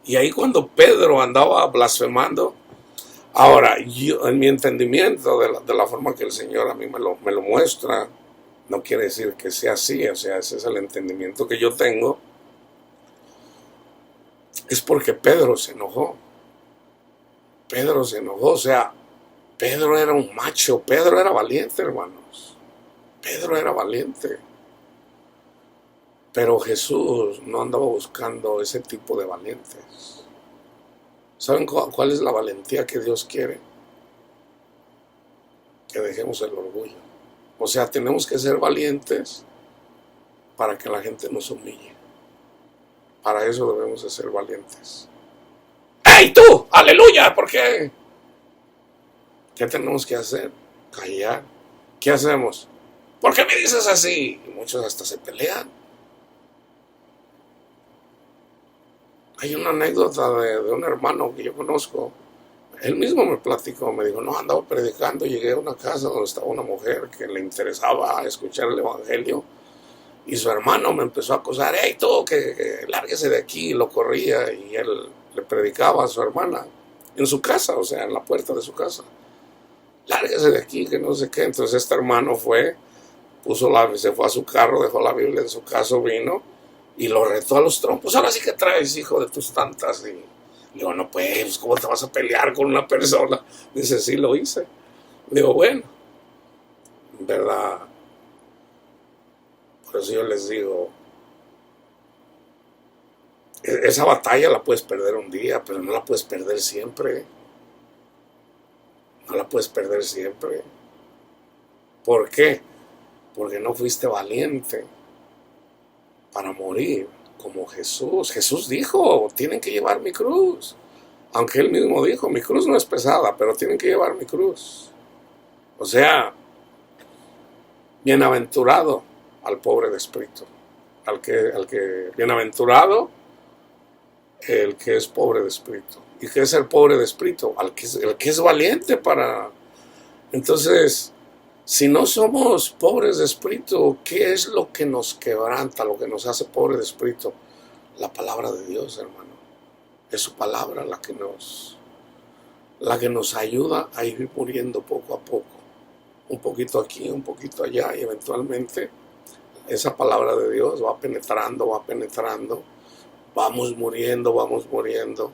Y ahí cuando Pedro andaba blasfemando, ahora, yo, en mi entendimiento de la forma que el Señor a mí me lo muestra, no quiere decir que sea así, o sea, ese es el entendimiento que yo tengo, es porque Pedro se enojó. Pedro se enojó, o sea, Pedro era un macho, Pedro era valiente, hermanos. Pedro era valiente. Pero Jesús no andaba buscando ese tipo de valientes. ¿Saben cuál es la valentía que Dios quiere? Que dejemos el orgullo. O sea, tenemos que ser valientes para que la gente nos humille. Para eso debemos de ser valientes. ¡Ey, tú! ¡Aleluya! ¿Por qué? ¿Qué tenemos que hacer? Callar. ¿Qué hacemos? ¿Por qué me dices así? Y muchos hasta se pelean. Hay una anécdota de un hermano que yo conozco. Él mismo me platicó, me dijo, no, andaba predicando, llegué a una casa donde estaba una mujer que le interesaba escuchar el evangelio y su hermano me empezó a acosar, hey, tú, que lárguese de aquí, y lo corría y él le predicaba a su hermana en su casa, o sea, en la puerta de su casa, lárguese de aquí, que no sé qué. Entonces este hermano fue, se fue a su carro, dejó la Biblia en su casa, vino y lo retó a los trompos. Ahora sí que traes, hijo de tus tantas. Y le digo, no, pues, ¿cómo te vas a pelear con una persona? Dice, sí, lo hice. Digo, bueno, en verdad, por eso yo les digo, esa batalla la puedes perder un día, pero no la puedes perder siempre. No la puedes perder siempre. ¿Por qué? Porque no fuiste valiente para morir como Jesús. Jesús dijo, tienen que llevar mi cruz. Aunque él mismo dijo, mi cruz no es pesada, pero tienen que llevar mi cruz. O sea, bienaventurado al pobre de espíritu. Bienaventurado el que es pobre de espíritu. ¿Y qué es el pobre de espíritu? El que es valiente para... Entonces, si no somos pobres de espíritu, ¿qué es lo que nos quebranta, lo que nos hace pobres de espíritu? La palabra de Dios, hermano. Es su palabra la que nos ayuda a ir muriendo poco a poco. Un poquito aquí, un poquito allá, y eventualmente esa palabra de Dios va penetrando, vamos muriendo.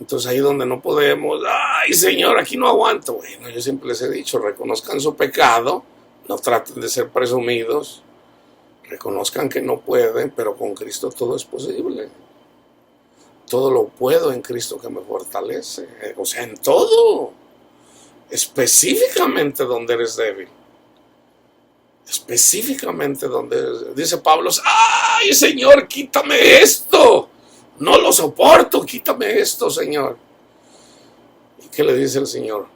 Entonces ahí donde no podemos, ay Señor, aquí no aguanto. Bueno, yo siempre les he dicho, reconozcan su pecado, no traten de ser presumidos, reconozcan que no pueden, pero con Cristo todo es posible. Todo lo puedo en Cristo que me fortalece. O sea, en todo. Específicamente donde eres débil. Específicamente donde dice Pablo, ¡ay, Señor, quítame esto! No lo soporto, quítame esto, Señor. ¿Y qué le dice el Señor?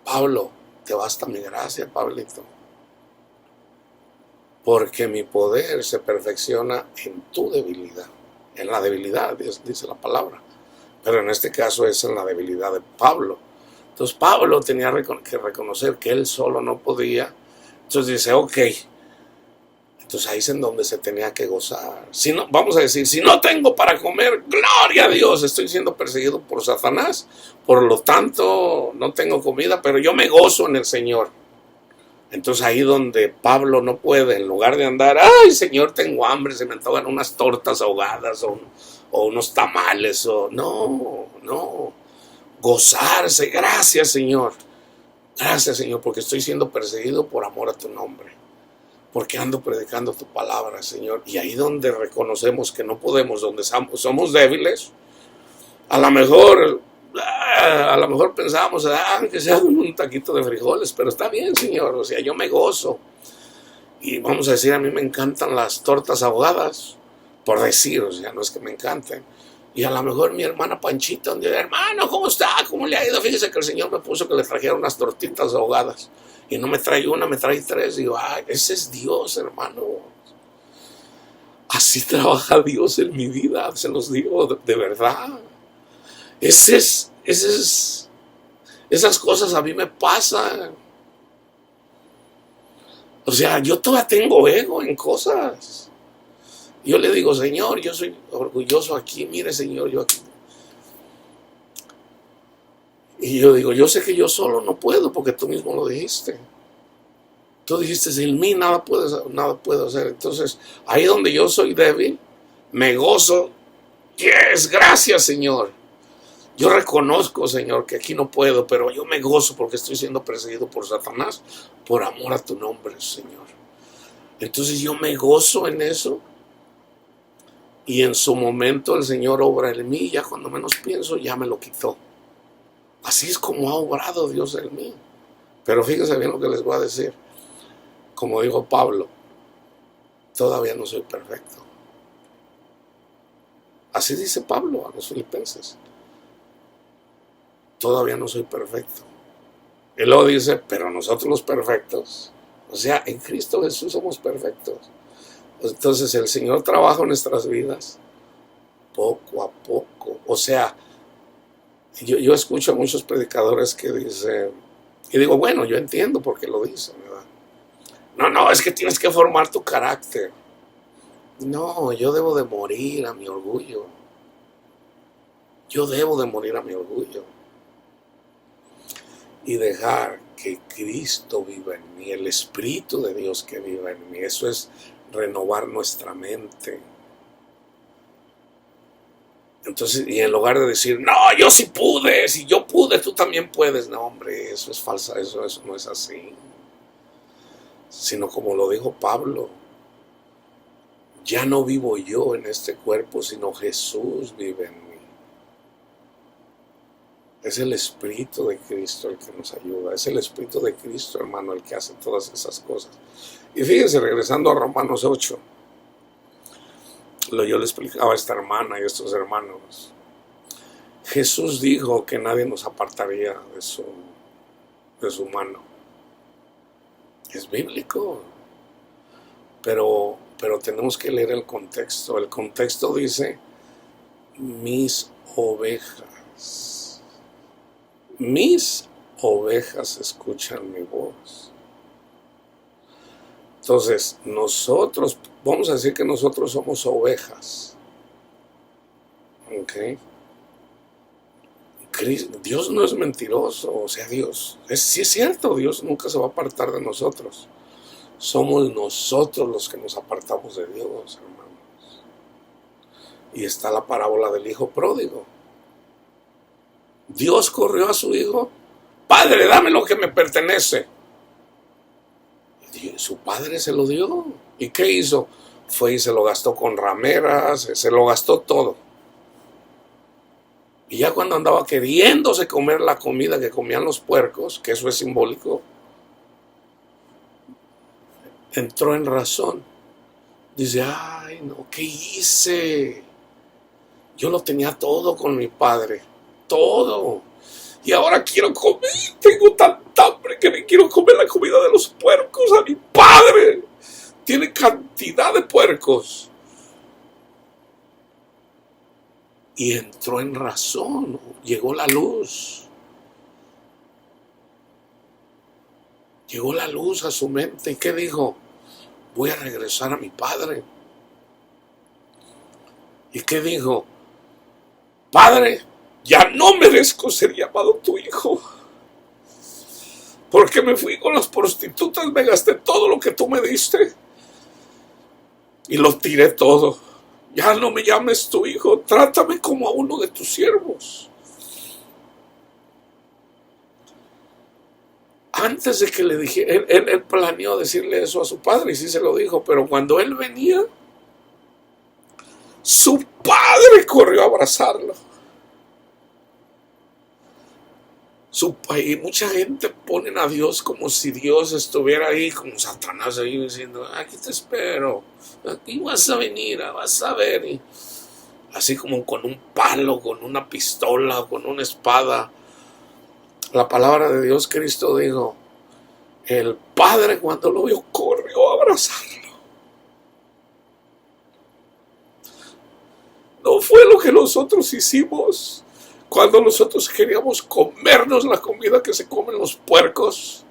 Pablo, te basta mi gracia, Pablito. Porque mi poder se perfecciona en tu debilidad. En la debilidad, dice la palabra. Pero en este caso es en la debilidad de Pablo. Entonces Pablo tenía que reconocer que él solo no podía. Entonces dice, ok. Entonces ahí es en donde se tenía que gozar. Si no, vamos a decir, si no tengo para comer, gloria a Dios, estoy siendo perseguido por Satanás. Por lo tanto, no tengo comida, pero yo me gozo en el Señor. Entonces ahí donde Pablo no puede, en lugar de andar, ay Señor, tengo hambre, se me antojan unas tortas ahogadas o unos tamales, no, gozarse, gracias Señor, porque estoy siendo perseguido por amor a tu nombre, porque ando predicando tu palabra, Señor. Y ahí donde reconocemos que no podemos, donde somos débiles, a lo mejor pensábamos, que sea un taquito de frijoles, pero está bien, Señor, o sea, yo me gozo. Y vamos a decir, a mí me encantan las tortas ahogadas, por decir, o sea, no es que me encanten. Y a lo mejor mi hermana Panchita, un día, hermano, ¿cómo está? ¿Cómo le ha ido? Fíjese que el Señor me puso que le trajera unas tortitas ahogadas. Y no me trae una, me trae tres. Y digo, ese es Dios, hermano. Así trabaja Dios en mi vida, se los digo de verdad. Esas cosas a mí me pasan. O sea, yo todavía tengo ego en cosas. Yo le digo, Señor, yo soy orgulloso aquí, mire Señor, yo aquí. Y yo digo, yo sé que yo solo no puedo, porque tú mismo lo dijiste. Tú dijiste, sin mí nada puedo hacer. Entonces, ahí donde yo soy débil, me gozo. Yes, gracias Señor. Yo reconozco, Señor, que aquí no puedo, pero yo me gozo porque estoy siendo perseguido por Satanás por amor a tu nombre, Señor. Entonces yo me gozo en eso y en su momento el Señor obra en mí, ya cuando menos pienso ya me lo quitó. Así es como ha obrado Dios en mí. Pero fíjense bien lo que les voy a decir. Como dijo Pablo, todavía no soy perfecto. Así dice Pablo a los filipenses. Todavía no soy perfecto. Y luego dice, pero nosotros los perfectos, o sea, en Cristo Jesús somos perfectos. Entonces el Señor trabaja en nuestras vidas poco a poco. O sea, yo escucho a muchos predicadores que dicen, y digo, bueno, yo entiendo por qué lo dicen, ¿verdad? No, es que tienes que formar tu carácter. No, yo debo de morir a mi orgullo. Yo debo de morir a mi orgullo. Y dejar que Cristo viva en mí, el Espíritu de Dios que viva en mí. Eso es renovar nuestra mente. Entonces, y en lugar de decir, no, yo sí pude, si yo pude, tú también puedes. No, hombre, eso es falsa, eso no es así. Sino como lo dijo Pablo, ya no vivo yo en este cuerpo, sino Jesús vive en mí. Es el Espíritu de Cristo el que nos ayuda. Es el Espíritu de Cristo, hermano, el que hace todas esas cosas. Y fíjense, regresando a Romanos 8, yo le explicaba a esta hermana y a estos hermanos. Jesús dijo que nadie nos apartaría de su mano. Es bíblico. Pero tenemos que leer el contexto. El contexto dice, mis ovejas. Mis ovejas escuchan mi voz. Entonces, nosotros, vamos a decir que nosotros somos ovejas. ¿Ok? Dios no es mentiroso, o sea, Dios, sí es cierto, Dios nunca se va a apartar de nosotros. Somos nosotros los que nos apartamos de Dios, hermanos. Y está la parábola del hijo pródigo. Dios corrió a su hijo, Padre, dame lo que me pertenece. Y su padre se lo dio. ¿Y qué hizo? Fue y se lo gastó con rameras, se lo gastó todo. Y ya cuando andaba queriéndose comer la comida que comían los puercos, que eso es simbólico, entró en razón. Dice, ay no, ¿qué hice? Yo lo tenía todo con mi padre, todo. Y ahora quiero comer, tengo tanta hambre que me quiero comer la comida de los puercos. A mi padre tiene cantidad de puercos. Y entró en razón, llegó la luz. Llegó la luz a su mente. ¿Y qué dijo? Voy a regresar a mi padre. ¿Y qué dijo? Padre, ya no merezco ser llamado tu hijo. Porque me fui con las prostitutas, me gasté todo lo que tú me diste. Y lo tiré todo. Ya no me llames tu hijo, trátame como a uno de tus siervos. Antes de que le dije, él planeó decirle eso a su padre y sí se lo dijo, pero cuando él venía, su padre corrió a abrazarlo. Y mucha gente pone a Dios como si Dios estuviera ahí, como Satanás ahí diciendo, aquí te espero, aquí vas a venir, vas a ver. Y así como con un palo, con una pistola, con una espada. La palabra de Dios, Cristo dijo, el Padre cuando lo vio corrió a abrazarlo. No fue lo que nosotros hicimos cuando nosotros queríamos comernos la comida que se comen los puercos.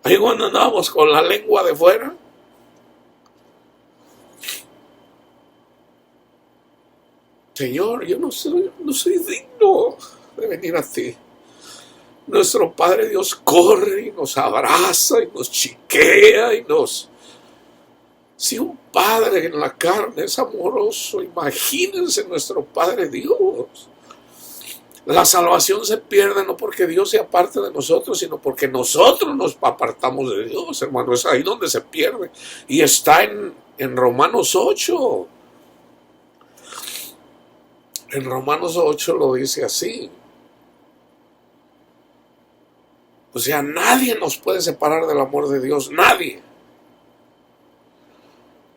Ahí cuando andábamos con la lengua de fuera. Señor, yo no soy digno de venir a ti. Nuestro Padre Dios corre y nos abraza y nos chiquea y nos... Si un Padre en la carne es amoroso, imagínense nuestro Padre Dios. La salvación se pierde no porque Dios se aparte de nosotros, sino porque nosotros nos apartamos de Dios, hermano. Es ahí donde se pierde. Y está en Romanos 8. En Romanos 8 lo dice así. O sea, nadie nos puede separar del amor de Dios, nadie.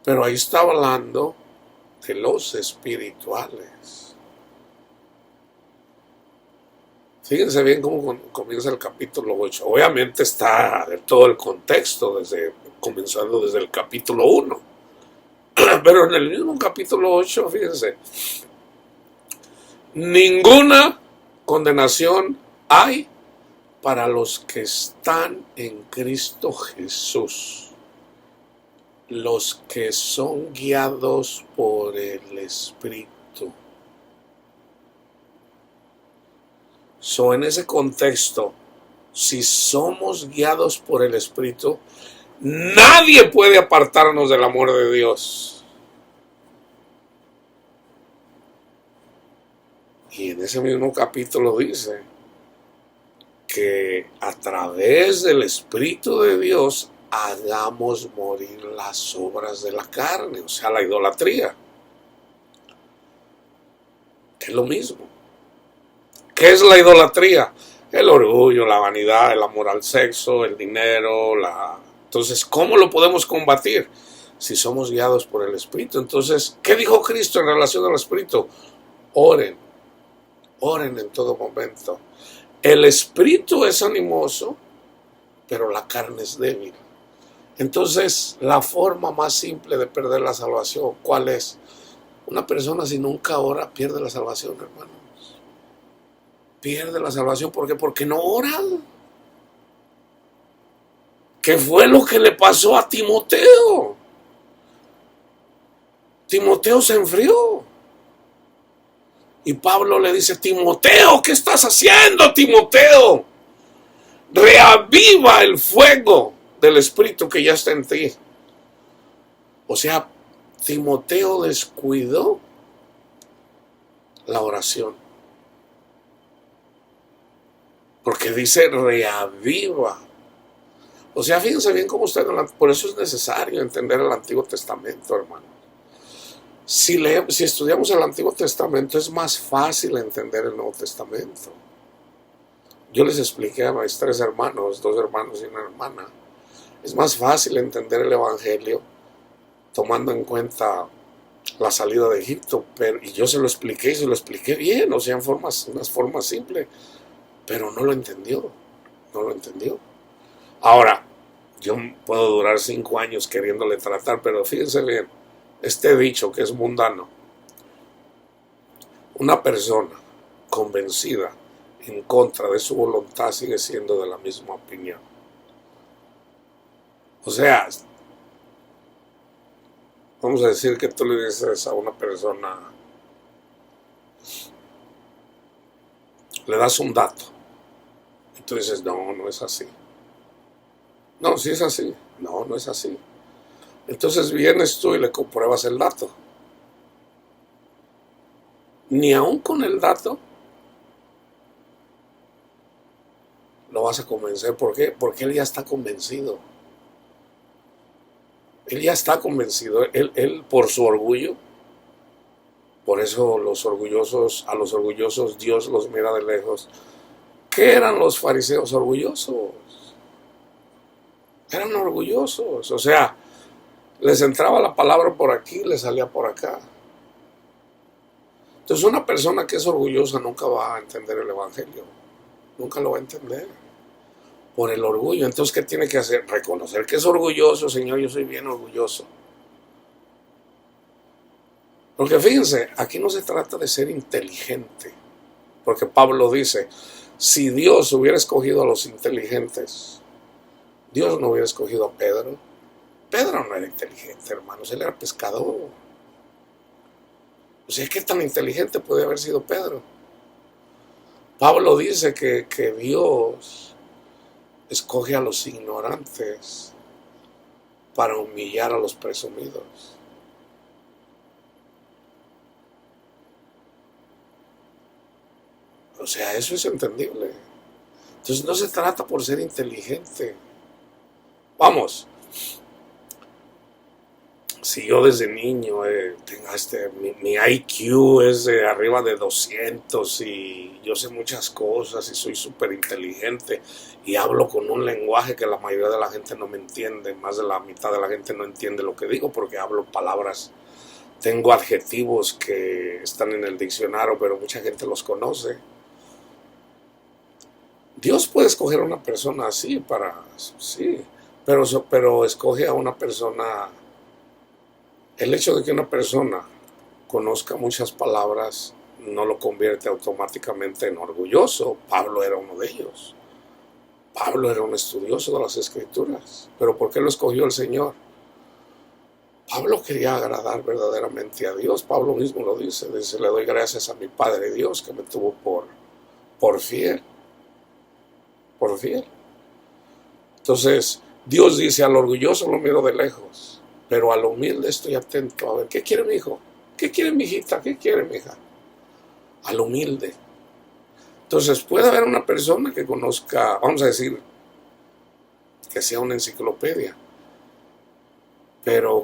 Pero ahí está hablando de los espirituales. Fíjense bien cómo comienza el capítulo 8. Obviamente está de todo el contexto, comenzando desde el capítulo 1. Pero en el mismo capítulo 8, fíjense, ninguna condenación hay para los que están en Cristo Jesús, los que son guiados por el Espíritu. En ese contexto, si somos guiados por el Espíritu, nadie puede apartarnos del amor de Dios. Y en ese mismo capítulo dice que a través del Espíritu de Dios hagamos morir las obras de la carne, o sea, la idolatría, que es lo mismo. ¿Qué es la idolatría? El orgullo, la vanidad, el amor al sexo, el dinero. Entonces, ¿cómo lo podemos combatir? Si somos guiados por el Espíritu. Entonces, ¿qué dijo Cristo en relación al Espíritu? Oren en todo momento. El Espíritu es animoso, pero la carne es débil. Entonces, la forma más simple de perder la salvación, ¿cuál es? Una persona si nunca ora pierde la salvación, hermano. Pierde la salvación. ¿Por qué? Porque no ora. ¿Qué fue lo que le pasó a Timoteo? Timoteo se enfrió. Y Pablo le dice, Timoteo, ¿qué estás haciendo, Timoteo? Reaviva el fuego del Espíritu que ya está en ti. O sea, Timoteo descuidó la oración. Porque dice reaviva. O sea, fíjense bien cómo está. Por eso es necesario entender el Antiguo Testamento, hermano. Si estudiamos el Antiguo Testamento, es más fácil entender el Nuevo Testamento. Yo les expliqué a mis 3 hermanos, 2 hermanos y una hermana. Es más fácil entender el Evangelio tomando en cuenta la salida de Egipto. Y yo se lo expliqué y se lo expliqué bien, o sea, en unas formas simples. Pero no lo entendió. Ahora, yo puedo durar 5 años queriéndole tratar, pero fíjense bien, este dicho que es mundano, una persona convencida en contra de su voluntad sigue siendo de la misma opinión. O sea, vamos a decir que tú le dices a una persona, le das un dato, y tú dices, no es así. No, sí es así. No es así. Entonces vienes tú y le compruebas el dato. Ni aún con el dato lo vas a convencer. ¿Por qué? Porque él ya está convencido. Él por su orgullo. Por eso a los orgullosos Dios los mira de lejos. ¿Qué eran los fariseos orgullosos? Eran orgullosos. O sea, les entraba la palabra por aquí, les salía por acá. Entonces una persona que es orgullosa nunca va a entender el Evangelio. Nunca lo va a entender. Por el orgullo. Entonces, ¿qué tiene que hacer? Reconocer que es orgulloso. Señor, yo soy bien orgulloso. Porque fíjense, aquí no se trata de ser inteligente. Porque Pablo dice, si Dios hubiera escogido a los inteligentes, Dios no hubiera escogido a Pedro. Pedro no era inteligente, hermanos, él era pescador. O sea, ¿qué tan inteligente puede haber sido Pedro? Pablo dice que Dios escoge a los ignorantes para humillar a los presumidos. O sea, eso es entendible. Entonces no se trata por ser inteligente. Vamos, si yo desde niño tengo mi IQ es de arriba de 200 y yo sé muchas cosas y soy súper inteligente y hablo con un lenguaje que la mayoría de la gente no me entiende, más de la mitad de la gente no entiende lo que digo porque hablo palabras, tengo adjetivos que están en el diccionario pero mucha gente los conoce. Dios puede escoger a una persona así sí, pero escoge a una persona. El hecho de que una persona conozca muchas palabras no lo convierte automáticamente en orgulloso. Pablo era uno de ellos. Pablo era un estudioso de las Escrituras. ¿Pero por qué lo escogió el Señor? Pablo quería agradar verdaderamente a Dios. Pablo mismo lo dice. Dice, le doy gracias a mi Padre Dios que me tuvo por fiel. Por fiel. Entonces, Dios dice, al orgulloso lo miro de lejos, pero al humilde estoy atento. A ver, ¿qué quiere mi hijo? ¿Qué quiere mi hijita? ¿Qué quiere mi hija? Al humilde. Entonces, puede haber una persona que conozca, vamos a decir, que sea una enciclopedia, pero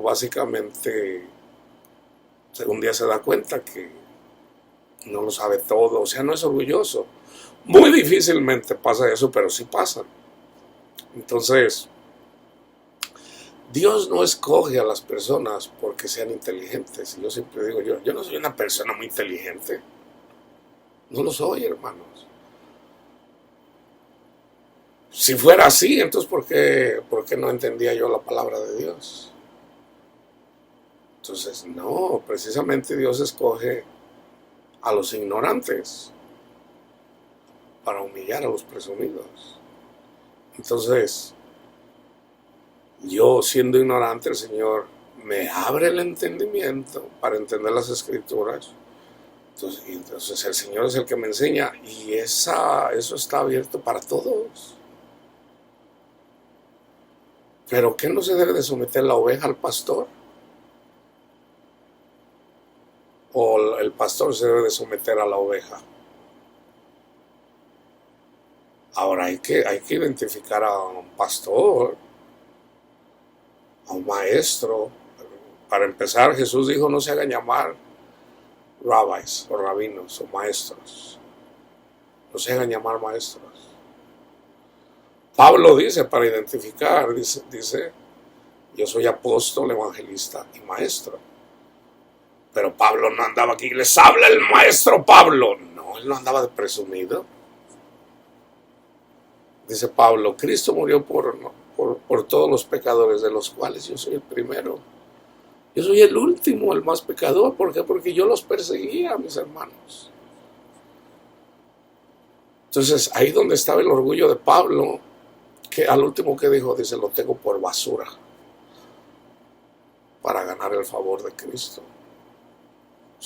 básicamente un día se da cuenta que no lo sabe todo, o sea, no es orgulloso. Muy difícilmente pasa eso, pero sí pasa. Entonces, Dios no escoge a las personas porque sean inteligentes. Y yo siempre digo, yo no soy una persona muy inteligente. No lo soy, hermanos. Si fuera así, entonces ¿por qué no entendía yo la palabra de Dios? Entonces, no, precisamente Dios escoge a los ignorantes para humillar a los presumidos. Entonces, yo siendo ignorante, el Señor me abre el entendimiento para entender las Escrituras. Entonces el Señor es el que me enseña y eso está abierto para todos. ¿Pero qué no se debe de someter la oveja al pastor? ¿O el pastor se debe de someter a la oveja? Ahora hay que identificar a un pastor, a un maestro. Para empezar, Jesús dijo, no se hagan llamar rabbis o rabinos o maestros. No se hagan llamar maestros. Pablo dice, para identificar, dice, yo soy apóstol, evangelista y maestro. Pero Pablo no andaba aquí, les habla el maestro Pablo. No, él no andaba de presumido. Dice Pablo, Cristo murió por todos los pecadores, de los cuales yo soy el primero. Yo soy el último, el más pecador. ¿Por qué? Porque yo los perseguía, mis hermanos. Entonces, ahí donde estaba el orgullo de Pablo, que al último que dijo, dice, lo tengo por basura para ganar el favor de Cristo.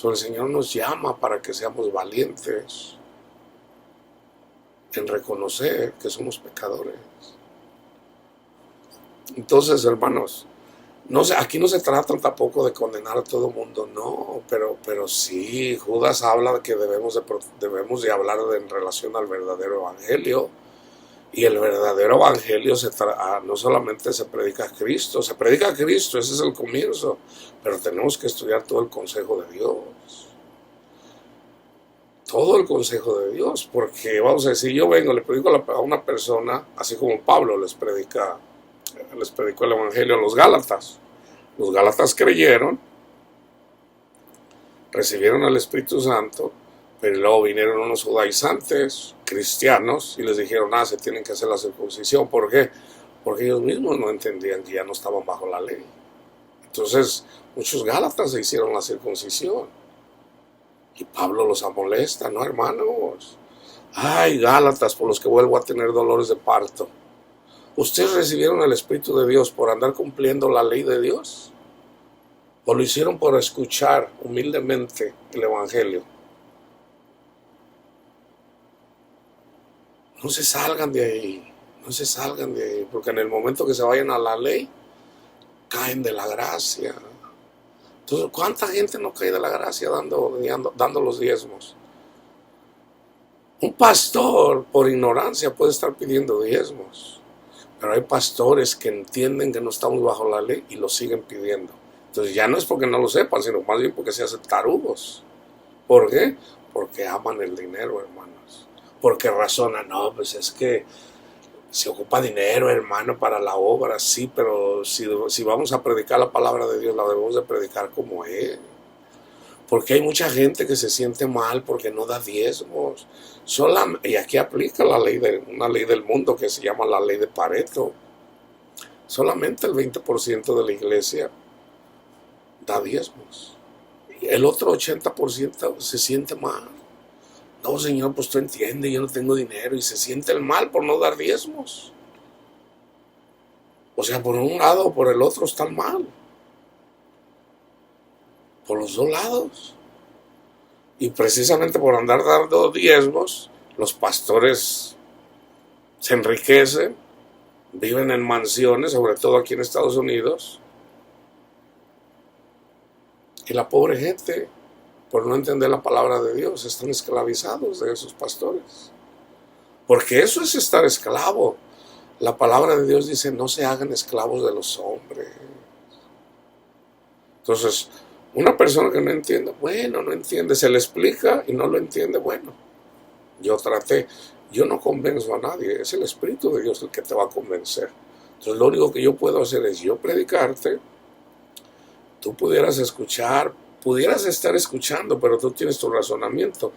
El Señor nos llama para que seamos valientes en reconocer que somos pecadores. Entonces, hermanos, aquí no se trata tampoco de condenar a todo el mundo, no, pero sí, Judas habla de que debemos de hablar en relación al verdadero evangelio. Y el verdadero evangelio no solamente se predica a Cristo, se predica a Cristo, ese es el comienzo, pero tenemos que estudiar todo el consejo de Dios. Todo el consejo de Dios, porque vamos a decir, yo vengo, le predico a una persona, así como Pablo les predicó el evangelio a los Gálatas. Los Gálatas creyeron, recibieron el Espíritu Santo, pero luego vinieron unos judaizantes cristianos y les dijeron, se tienen que hacer la circuncisión. ¿Por qué? Porque ellos mismos no entendían que ya no estaban bajo la ley. Entonces, muchos gálatas se hicieron la circuncisión. Y Pablo los amolesta, ¿no, hermanos? Ay, gálatas, por los que vuelvo a tener dolores de parto. ¿Ustedes recibieron el Espíritu de Dios por andar cumpliendo la ley de Dios? ¿O lo hicieron por escuchar humildemente el evangelio? No se salgan de ahí, porque en el momento que se vayan a la ley, caen de la gracia. Entonces, ¿cuánta gente no cae de la gracia dando los diezmos? Un pastor, por ignorancia, puede estar pidiendo diezmos, pero hay pastores que entienden que no estamos bajo la ley y lo siguen pidiendo. Entonces, ya no es porque no lo sepan, sino más bien porque se hacen tarugos. ¿Por qué? Porque aman el dinero, hermanos. Porque razonan, no, pues es que se ocupa dinero, hermano, para la obra, sí, pero si vamos a predicar la palabra de Dios, la debemos de predicar como es. Porque hay mucha gente que se siente mal porque no da diezmos. Y aquí aplica una ley del mundo que se llama la ley de Pareto. Solamente el 20% de la iglesia da diezmos. Y el otro 80% se siente mal. No, Señor, pues tú entiendes, yo no tengo dinero. Y se siente el mal por no dar diezmos. O sea, por un lado o por el otro está el mal. Por los dos lados. Y precisamente por andar dando diezmos, los pastores se enriquecen, viven en mansiones, sobre todo aquí en Estados Unidos. Y la pobre gente, por no entender la palabra de Dios, están esclavizados de esos pastores. Porque eso es estar esclavo. La palabra de Dios dice, no se hagan esclavos de los hombres. Entonces, una persona que no entiende, bueno, no entiende, se le explica y no lo entiende, bueno, yo no convenzo a nadie, es el Espíritu de Dios el que te va a convencer. Entonces, lo único que yo puedo hacer es yo predicarte, tú pudieras estar escuchando, pero tú tienes tu razonamiento.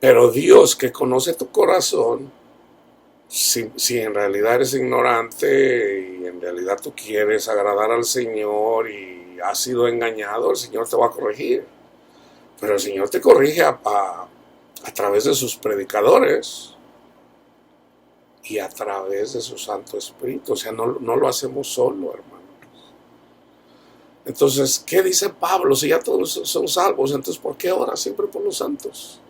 Pero Dios, que conoce tu corazón, si en realidad eres ignorante y en realidad tú quieres agradar al Señor y has sido engañado, el Señor te va a corregir. Pero el Señor te corrige a través de sus predicadores y a través de su Santo Espíritu. O sea, no lo hacemos solo, hermanos. Entonces, ¿qué dice Pablo? Si ya todos son salvos, entonces ¿por qué ora siempre por los santos?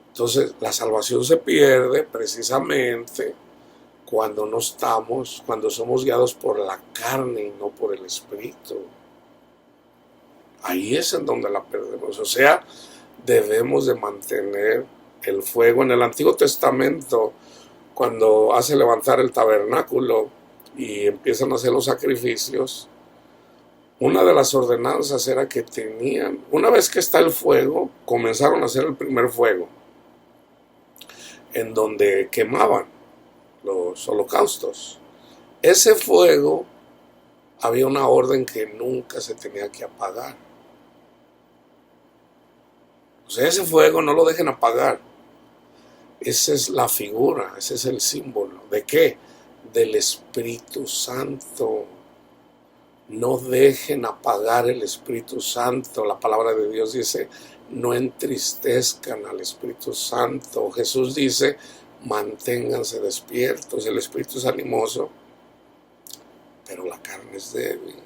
Entonces, la salvación se pierde precisamente cuando somos guiados por la carne y no por el Espíritu. Ahí es en donde la perdemos. O sea, debemos de mantener el fuego. En el Antiguo Testamento, cuando hace levantar el tabernáculo y empiezan a hacer los sacrificios, una de las ordenanzas era que una vez que está el fuego, comenzaron a hacer el primer fuego, en donde quemaban los holocaustos. Ese fuego había una orden que nunca se tenía que apagar. O sea, ese fuego no lo dejen apagar. Esa es la figura, ese es el símbolo. ¿De qué? Del Espíritu Santo. No dejen apagar el Espíritu Santo. La palabra de Dios dice, no entristezcan al Espíritu Santo. Jesús dice, manténganse despiertos. El Espíritu es animoso, pero la carne es débil.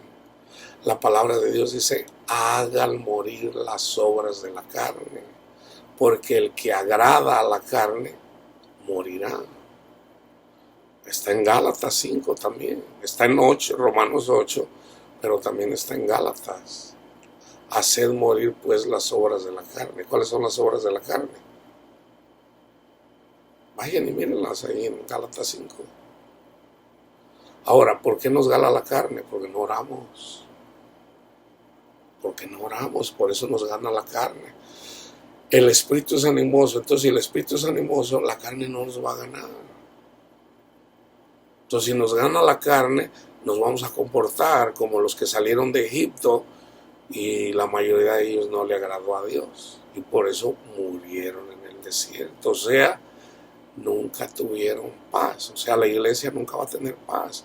La palabra de Dios dice, hagan morir las obras de la carne, porque el que agrada a la carne morirá. Está en Gálatas 5 también, está en Romanos 8, pero también está en Gálatas. Haced morir pues las obras de la carne. ¿Cuáles son las obras de la carne? Vayan y mírenlas ahí en Gálatas 5. Ahora, ¿por qué nos gala la carne? Porque no oramos. Porque no oramos, por eso nos gana la carne. El espíritu es animoso, entonces si el espíritu es animoso, la carne no nos va a ganar. Entonces si nos gana la carne, nos vamos a comportar como los que salieron de Egipto y la mayoría de ellos no le agradó a Dios y por eso murieron en el desierto. O sea, nunca tuvieron paz. O sea, la iglesia nunca va a tener paz.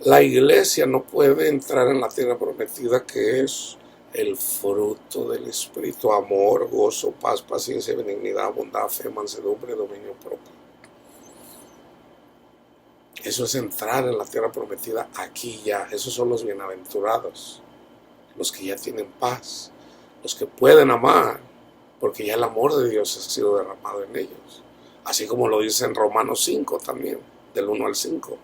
La iglesia no puede entrar en la tierra prometida, que es el fruto del Espíritu: amor, gozo, paz, paciencia, benignidad, bondad, fe, mansedumbre, dominio propio. Eso es entrar en la tierra prometida aquí ya. Esos son los bienaventurados, los que ya tienen paz, los que pueden amar, porque ya el amor de Dios ha sido derramado en ellos. Así como lo dice en Romanos 5 también, del 1 al 5.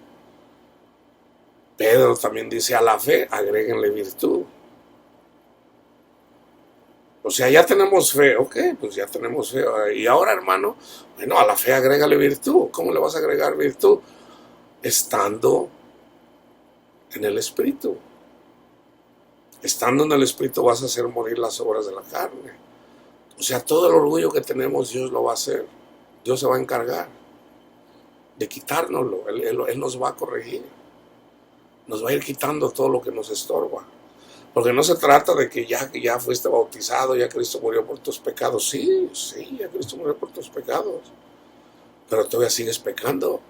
Pedro también dice, a la fe agréguenle virtud. O sea, ya tenemos fe, ok, pues ya tenemos fe. Y ahora, hermano, bueno, a la fe agrégale virtud. ¿Cómo le vas a agregar virtud? Estando en el Espíritu. Estando en el Espíritu vas a hacer morir las obras de la carne. O sea, todo el orgullo que tenemos, Dios lo va a hacer. Dios se va a encargar de quitárnoslo. Él nos va a corregir. Nos va a ir quitando todo lo que nos estorba. Porque no se trata de que ya fuiste bautizado, ya Cristo murió por tus pecados. Sí, ya Cristo murió por tus pecados. Pero todavía sigues pecando.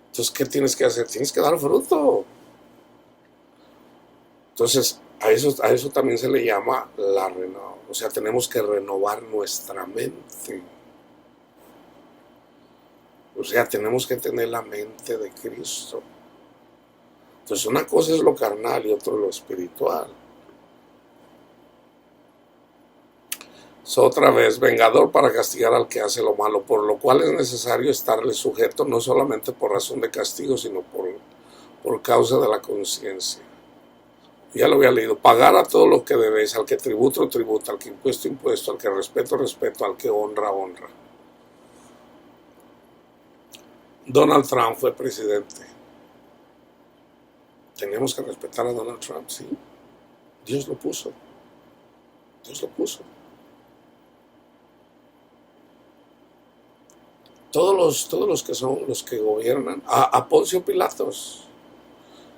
Entonces, ¿qué tienes que hacer? Tienes que dar fruto. Entonces, a eso también se le llama la renovación. O sea, tenemos que renovar nuestra mente. O sea, tenemos que tener la mente de Cristo. Entonces, una cosa es lo carnal y otra lo espiritual. Otra vez, vengador para castigar al que hace lo malo, por lo cual es necesario estarle sujeto, no solamente por razón de castigo, sino por causa de la conciencia. Ya lo había leído. Pagar a todo lo que debes, al que tributo, tributa, al que impuesto, impuesto, al que respeto, respeto, al que honra, honra. Donald Trump fue presidente. Teníamos que respetar a Donald Trump, sí. Dios lo puso. Dios lo puso. Todos los que son los que gobiernan. A Poncio Pilatos.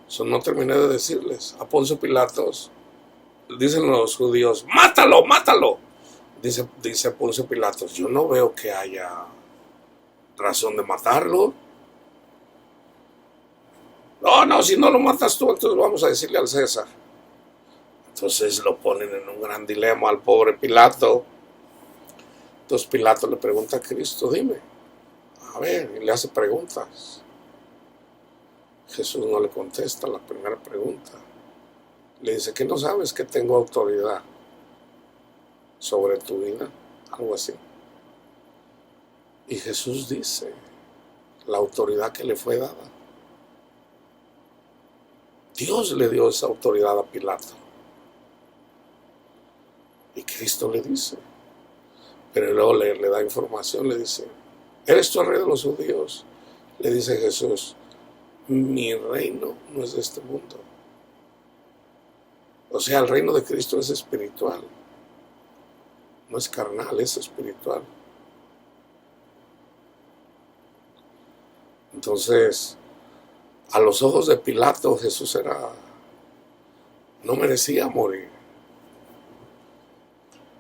Eso no terminé de decirles. A Poncio Pilatos. Dicen los judíos, ¡mátalo, mátalo! Dice Poncio Pilatos, yo no veo que haya razón de matarlo. No, si no lo matas tú, entonces vamos a decirle al César. Entonces lo ponen en un gran dilema al pobre Pilato. Entonces Pilato le pregunta a Cristo, dime, a ver, y le hace preguntas. Jesús no le contesta la primera pregunta. Le dice, ¿qué no sabes que tengo autoridad sobre tu vida? Algo así. Y Jesús dice, la autoridad que le fue dada. Dios le dio esa autoridad a Pilato. Y Cristo le dice, pero luego le da información, le dice, ¿eres tú el rey de los judíos? Le dice Jesús, mi reino no es de este mundo. O sea, el reino de Cristo es espiritual. No es carnal, es espiritual. Entonces, a los ojos de Pilato, Jesús no merecía morir.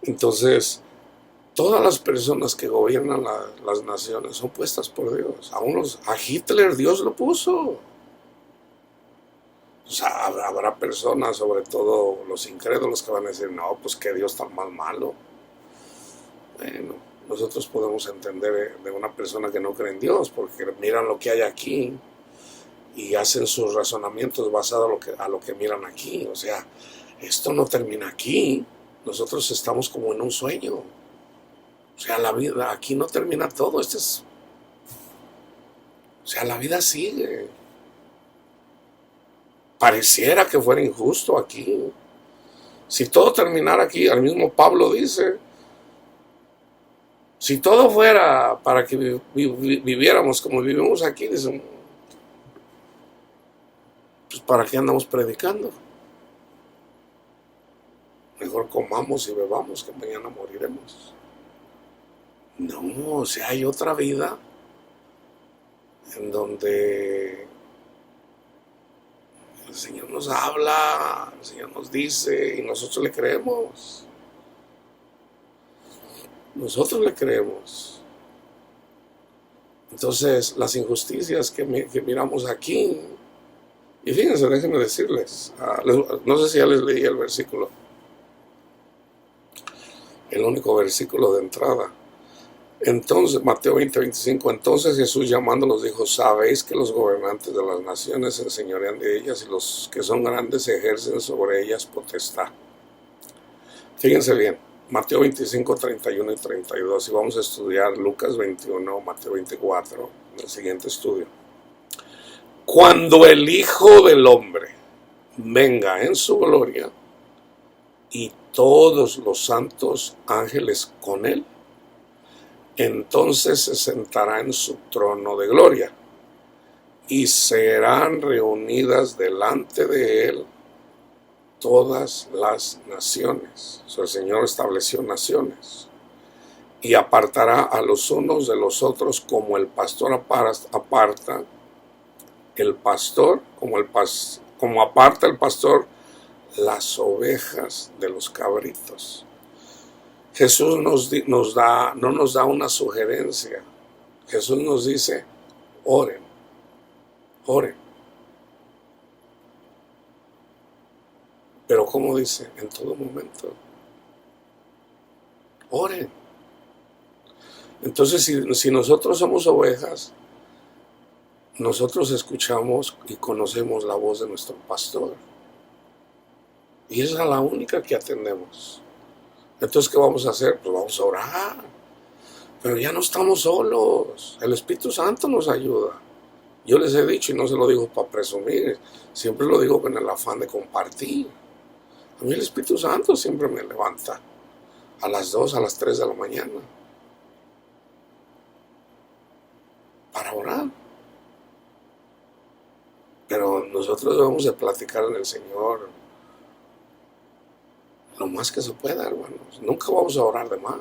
Entonces, todas las personas que gobiernan las naciones son puestas por Dios. A Hitler Dios lo puso. O sea, habrá personas, sobre todo los incrédulos, que van a decir, no, pues que Dios tan más malo. Bueno, nosotros podemos entender de una persona que no cree en Dios, porque miran lo que hay aquí y hacen sus razonamientos basados a lo que miran aquí. O sea, esto no termina aquí. Nosotros estamos como en un sueño. O sea, la vida, aquí no termina todo. O sea, la vida sigue. Pareciera que fuera injusto aquí. Si todo terminara aquí, el mismo Pablo dice, si todo fuera para que viviéramos como vivimos aquí, dicen, pues ¿para qué andamos predicando? Mejor comamos y bebamos, que mañana moriremos. No, o sea, hay otra vida en donde el Señor nos habla, el Señor nos dice y nosotros le creemos. Nosotros le creemos. Entonces, las injusticias que miramos aquí, y fíjense, déjenme decirles, no sé si ya les leí el versículo, el único versículo de entrada. Entonces, Mateo 20:25, entonces Jesús llamándolos dijo, sabéis que los gobernantes de las naciones se enseñorean de ellas y los que son grandes ejercen sobre ellas potestad. Fíjense bien, Mateo 25, 31 y 32, y vamos a estudiar Lucas 21, Mateo 24, en el siguiente estudio. Cuando el Hijo del Hombre venga en su gloria y todos los santos ángeles con él, entonces se sentará en su trono de gloria y serán reunidas delante de él todas las naciones. O sea, el Señor estableció naciones y apartará a los unos de los otros como el pastor aparta el pastor, como aparta el pastor las ovejas de los cabritos. Jesús no nos da una sugerencia. Jesús nos dice, oren, oren. Pero ¿cómo dice? En todo momento. Oren. Entonces, si nosotros somos ovejas, nosotros escuchamos y conocemos la voz de nuestro pastor. Y esa es la única que atendemos. Entonces, ¿qué vamos a hacer? Pues vamos a orar. Pero ya no estamos solos. El Espíritu Santo nos ayuda. Yo les he dicho, y no se lo digo para presumir, siempre lo digo con el afán de compartir. A mí el Espíritu Santo siempre me levanta a las 2, a las 3 de la mañana para orar. Pero nosotros debemos de platicar en el Señor lo más que se pueda, hermanos. Nunca vamos a orar de más.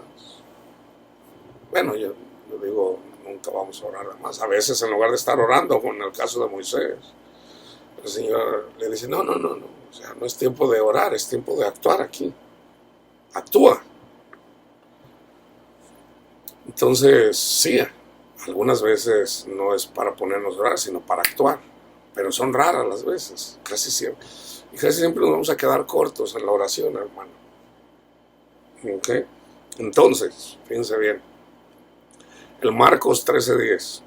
Bueno, yo digo, nunca vamos a orar de más. A veces, en lugar de estar orando, como en el caso de Moisés, el Señor le dice, no. O sea, no es tiempo de orar, es tiempo de actuar aquí. Actúa. Entonces, sí, algunas veces no es para ponernos a orar, sino para actuar. Pero son raras las veces, casi siempre. Y casi siempre nos vamos a quedar cortos en la oración, hermano. ¿Ok? Entonces, fíjense bien. El Marcos 13:10,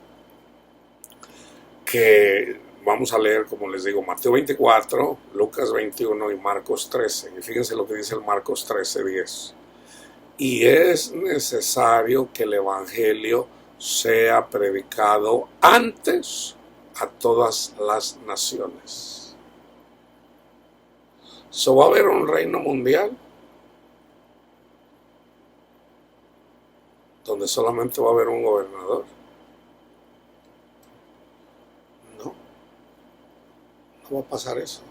que vamos a leer, como les digo, Mateo 24, Lucas 21 y Marcos 13. Y fíjense lo que dice el Marcos 13:10. Y es necesario que el Evangelio sea predicado antes a todas las naciones. ¿Va a haber un reino mundial donde solamente va a haber un gobernador? No va a pasar eso.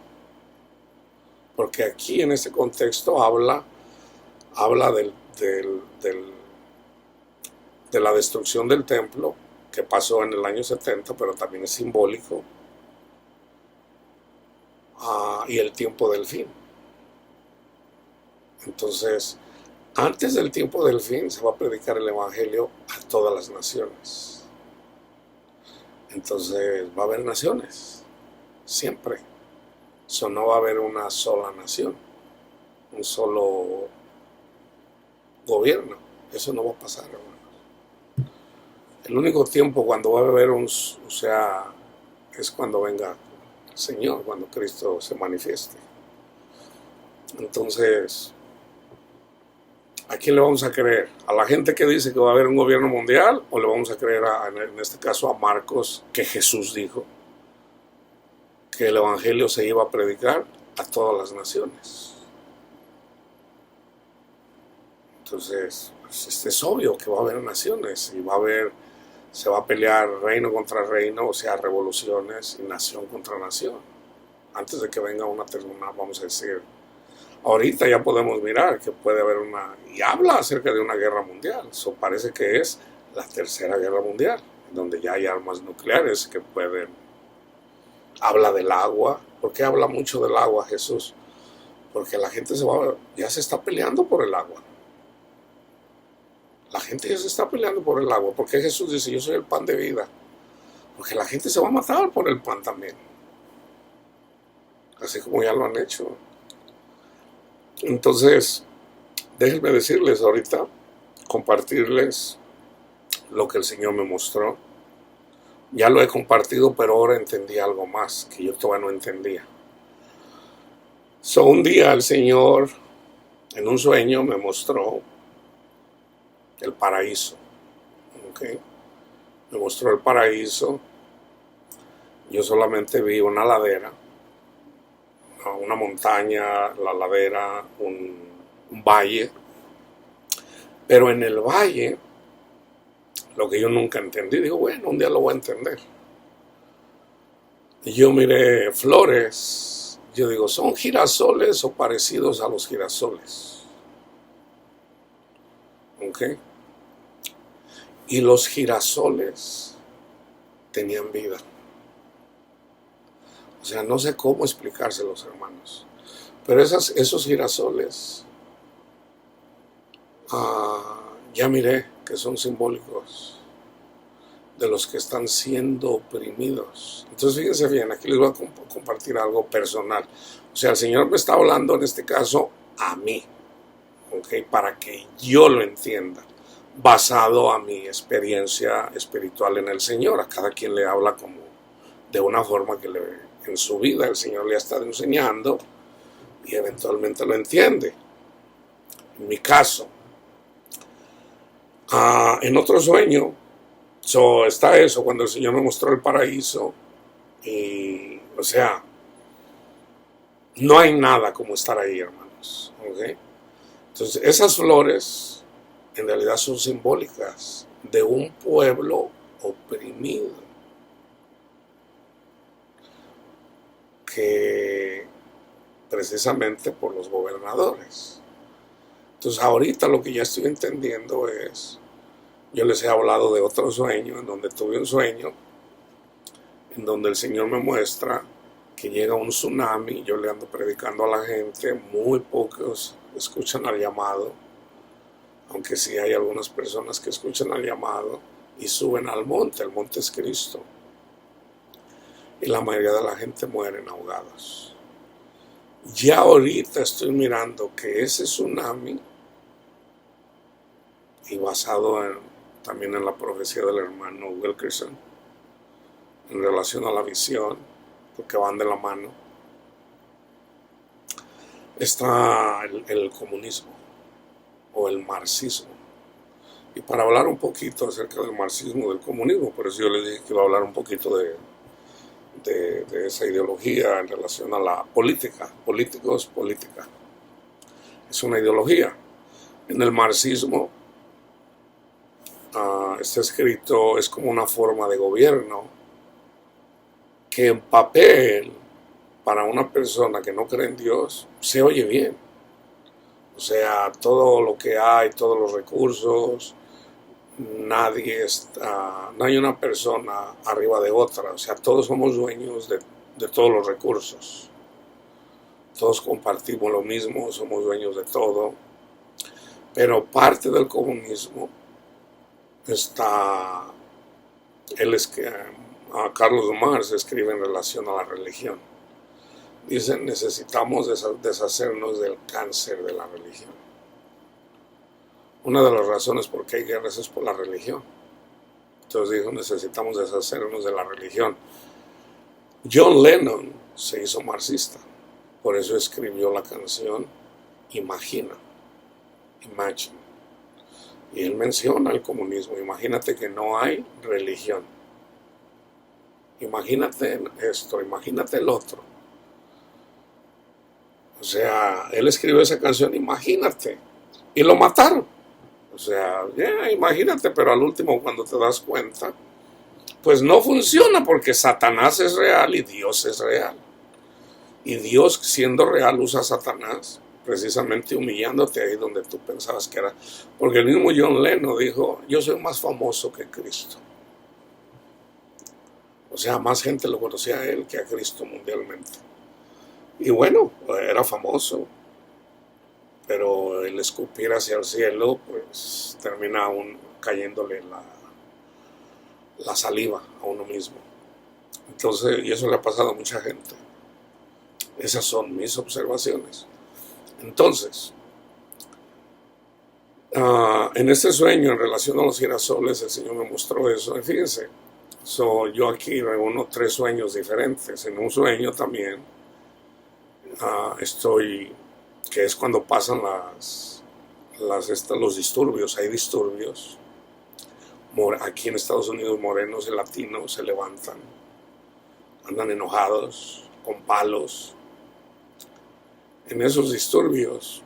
Porque aquí en este contexto habla de la destrucción del templo que pasó en el año 70, pero también es simbólico, y el tiempo del fin. Entonces, antes del tiempo del fin se va a predicar el Evangelio a todas las naciones. Entonces va a haber naciones, siempre. Eso no va a haber una sola nación, un solo gobierno. Eso no va a pasar, hermanos. El único tiempo cuando va a haber es cuando venga el Señor, cuando Cristo se manifieste. Entonces, ¿a quién le vamos a creer? ¿A la gente que dice que va a haber un gobierno mundial? ¿O le vamos a creer, en este caso, a Marcos, que Jesús dijo que el Evangelio se iba a predicar a todas las naciones? Entonces, pues, es obvio que va a haber naciones y se va a pelear reino contra reino, o sea, revoluciones y nación contra nación. Antes de que venga una, vamos a decir, ahorita ya podemos mirar que puede haber y habla acerca de una guerra mundial. Eso parece que es la tercera guerra mundial, donde ya hay armas nucleares que pueden. Habla del agua. ¿Por qué habla mucho del agua, Jesús? Porque la gente ya se está peleando por el agua. La gente ya se está peleando por el agua. ¿Por qué Jesús dice, yo soy el pan de vida? Porque la gente se va a matar por el pan también. Así como ya lo han hecho. Entonces, déjenme decirles ahorita, compartirles lo que el Señor me mostró. Ya lo he compartido, pero ahora entendí algo más que yo todavía no entendía. Un día el Señor, en un sueño, me mostró el paraíso. ¿Okay? Me mostró el paraíso. Yo solamente vi una ladera, una montaña, la ladera, un valle. Pero en el valle, lo que yo nunca entendí, digo, bueno, un día lo voy a entender. Y yo miré flores. Yo digo, ¿son girasoles o parecidos a los girasoles? ¿Ok? Y los girasoles tenían vida. O sea, no sé cómo explicárselos, hermanos. Pero esos girasoles, ya miré que son simbólicos de los que están siendo oprimidos. Entonces fíjense bien, aquí les voy a compartir algo personal. O sea, el Señor me está hablando en este caso a mí, ¿ok? Para que yo lo entienda, basado a mi experiencia espiritual en el Señor. A cada quien le habla como de una forma que en su vida el Señor le ha estado enseñando y eventualmente lo entiende. En mi caso, en otro sueño, está eso, cuando el Señor me mostró el paraíso, y, o sea, no hay nada como estar ahí, hermanos, ¿ok? Entonces, esas flores en realidad son simbólicas de un pueblo oprimido, que precisamente por los gobernadores. Entonces, ahorita lo que ya estoy entendiendo es, yo les he hablado de otro sueño, en donde tuve un sueño, en donde el Señor me muestra que llega un tsunami, yo le ando predicando a la gente, muy pocos escuchan al llamado, aunque sí hay algunas personas que escuchan al llamado y suben al monte, el monte es Cristo, y la mayoría de la gente mueren ahogados. Ya ahorita estoy mirando que ese tsunami, y basado también en la profecía del hermano Wilkerson, en relación a la visión, porque van de la mano, está el comunismo o el marxismo. Y para hablar un poquito acerca del marxismo, del comunismo, por eso yo les dije que iba a hablar un poquito de esa ideología en relación a la política, políticos, política. Es una ideología. En el marxismo está escrito, es como una forma de gobierno que en papel, para una persona que no cree en Dios, se oye bien. O sea, todo lo que hay, todos los recursos, no hay una persona arriba de otra. O sea, todos somos dueños de todos los recursos. Todos compartimos lo mismo, somos dueños de todo. Pero parte del comunismo está, Carlos Marx escribe en relación a la religión. Dicen, necesitamos deshacernos del cáncer de la religión. Una de las razones por qué hay guerras es por la religión. Entonces dijo, necesitamos deshacernos de la religión. John Lennon se hizo marxista, por eso escribió la canción Imagina, Imagine. Y él menciona el comunismo. Imagínate que no hay religión. Imagínate esto, imagínate el otro. O sea, él escribió esa canción, imagínate, y lo mataron. O sea, imagínate, pero al último cuando te das cuenta, pues no funciona porque Satanás es real y Dios es real. Y Dios, siendo real, usa a Satanás precisamente humillándote ahí donde tú pensabas que era. Porque el mismo John Lennon dijo, yo soy más famoso que Cristo. O sea, más gente lo conocía a él que a Cristo mundialmente. Y bueno, era famoso, pero el escupir hacia el cielo, pues termina aún cayéndole la saliva a uno mismo. Entonces, y eso le ha pasado a mucha gente. Esas son mis observaciones. Entonces, en este sueño, en relación a los girasoles, el Señor me mostró eso. Y fíjense, yo aquí reúno 3 sueños diferentes. En un sueño también que es cuando pasan los disturbios. Hay disturbios. Aquí en Estados Unidos, morenos y latinos se levantan, andan enojados, con palos. En esos disturbios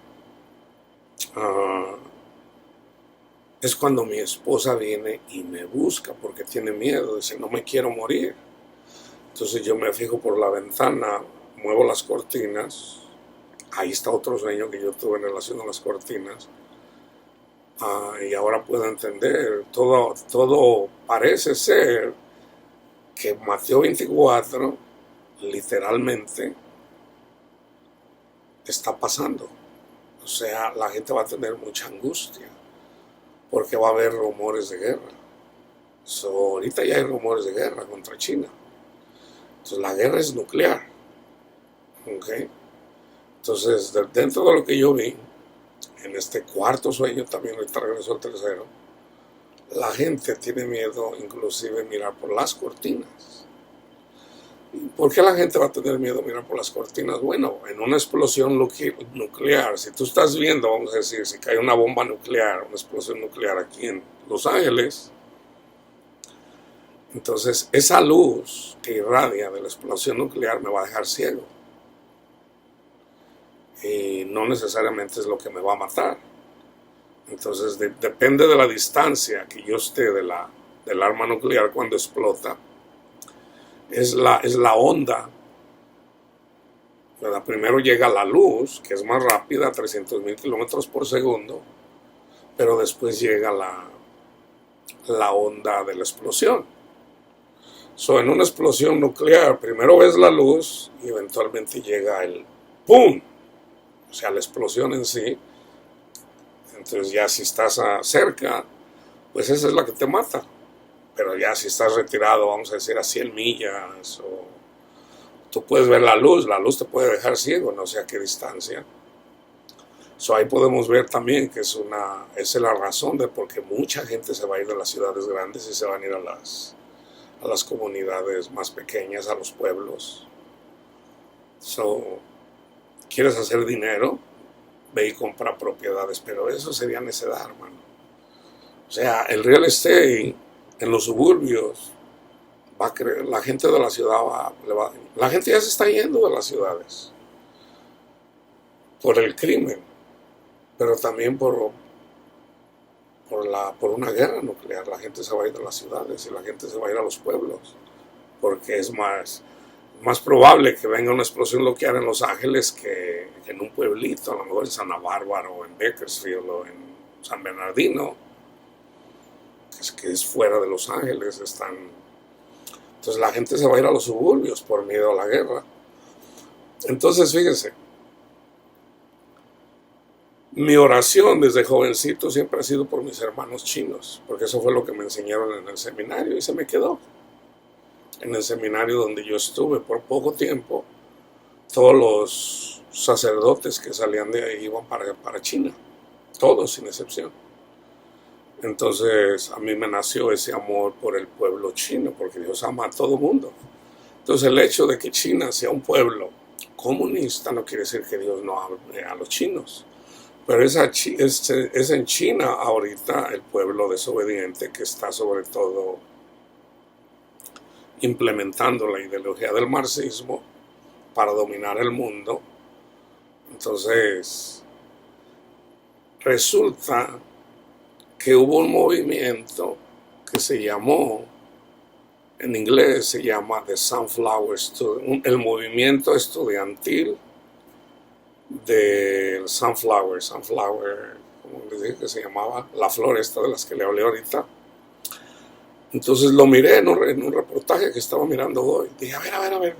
es cuando mi esposa viene y me busca porque tiene miedo, dice, no me quiero morir. Entonces yo me fijo por la ventana, muevo las cortinas, ahí está otro sueño que yo tuve en relación a las cortinas, y ahora puedo entender, todo parece ser que Mateo 24, literalmente, está pasando. O sea, la gente va a tener mucha angustia porque va a haber rumores de guerra. Ahorita ya hay rumores de guerra contra China. Entonces la guerra es nuclear. ¿Okay? Entonces, dentro de lo que yo vi, en este cuarto sueño, también ahorita regreso al tercero, la gente tiene miedo inclusive mirar por las cortinas. ¿Por qué la gente va a tener miedo a mirar por las cortinas? Bueno, en una explosión nuclear, si tú estás viendo, vamos a decir, si cae una bomba nuclear, una explosión nuclear aquí en Los Ángeles, entonces esa luz que irradia de la explosión nuclear me va a dejar ciego. Y no necesariamente es lo que me va a matar. Entonces depende de la distancia que yo esté del arma nuclear cuando explota. Es la onda, ¿verdad? Primero llega la luz, que es más rápida, a 300,000 kilómetros por segundo, pero después llega la onda de la explosión. En una explosión nuclear, primero ves la luz y eventualmente llega el ¡pum! O sea, la explosión en sí. Entonces ya si estás cerca, pues esa es la que te mata. Pero ya si estás retirado, vamos a decir a 100 millas, o tú puedes ver la luz te puede dejar ciego, no sé a qué distancia. Ahí podemos ver también que esa es la razón de por qué mucha gente se va a ir de las ciudades grandes y se van a ir a las comunidades más pequeñas, a los pueblos. ¿Quieres hacer dinero? Ve y compra propiedades, pero eso sería necedad, hermano. O sea, el real estate en los suburbios va a creer, la gente de la ciudad la gente ya se está yendo de las ciudades por el crimen, pero también por una guerra nuclear. La gente se va a ir de las ciudades y la gente se va a ir a los pueblos, porque es más probable que venga una explosión nuclear en Los Ángeles que en un pueblito, a lo mejor en Santa Bárbara o en Bakersfield o en San Bernardino, que es fuera de Los Ángeles. Entonces la gente se va a ir a los suburbios por miedo a la guerra. Entonces fíjense, mi oración desde jovencito siempre ha sido por mis hermanos chinos, porque eso fue lo que me enseñaron en el seminario y se me quedó. En el seminario donde yo estuve por poco tiempo, todos los sacerdotes que salían de ahí iban para China, todos sin excepción. Entonces a mí me nació ese amor por el pueblo chino, porque Dios ama a todo mundo. Entonces el hecho de que China sea un pueblo comunista no quiere decir que Dios no ame a los chinos. Pero es en China ahorita el pueblo desobediente que está sobre todo implementando la ideología del marxismo para dominar el mundo. Entonces resulta que hubo un movimiento que se llamó, en inglés se llama The Sunflower Student, el movimiento estudiantil del Sunflower, como les dije que se llamaba, la flor esta de las que le hablé ahorita. Entonces lo miré en un reportaje que estaba mirando hoy. Dije, a ver.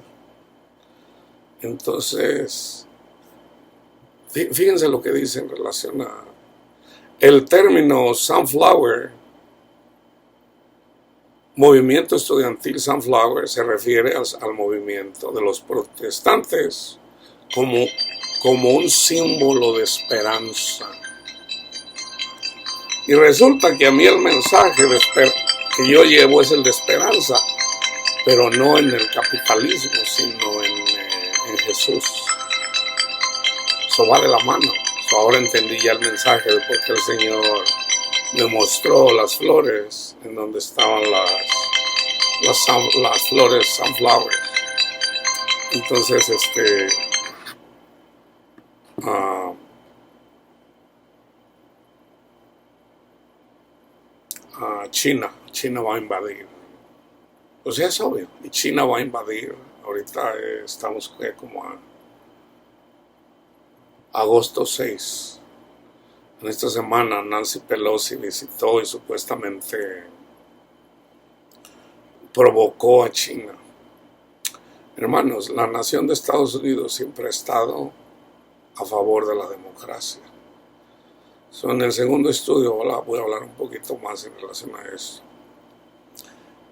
Entonces, fíjense lo que dice en relación a el término Sunflower. Movimiento estudiantil Sunflower se refiere al movimiento de los protestantes como un símbolo de esperanza. Y resulta que a mí el mensaje que yo llevo es el de esperanza, pero no en el capitalismo, sino en Jesús. Eso va de la mano. Ahora entendí ya el mensaje de por qué el Señor me mostró las flores en donde estaban las flores sunflower. Entonces China va a invadir. Pues ya es obvio, y China va a invadir. Ahorita estamos como a agosto 6. En esta semana Nancy Pelosi visitó y supuestamente provocó a China. Hermanos, la nación de Estados Unidos siempre ha estado a favor de la democracia. En el segundo estudio voy a hablar un poquito más en relación a eso.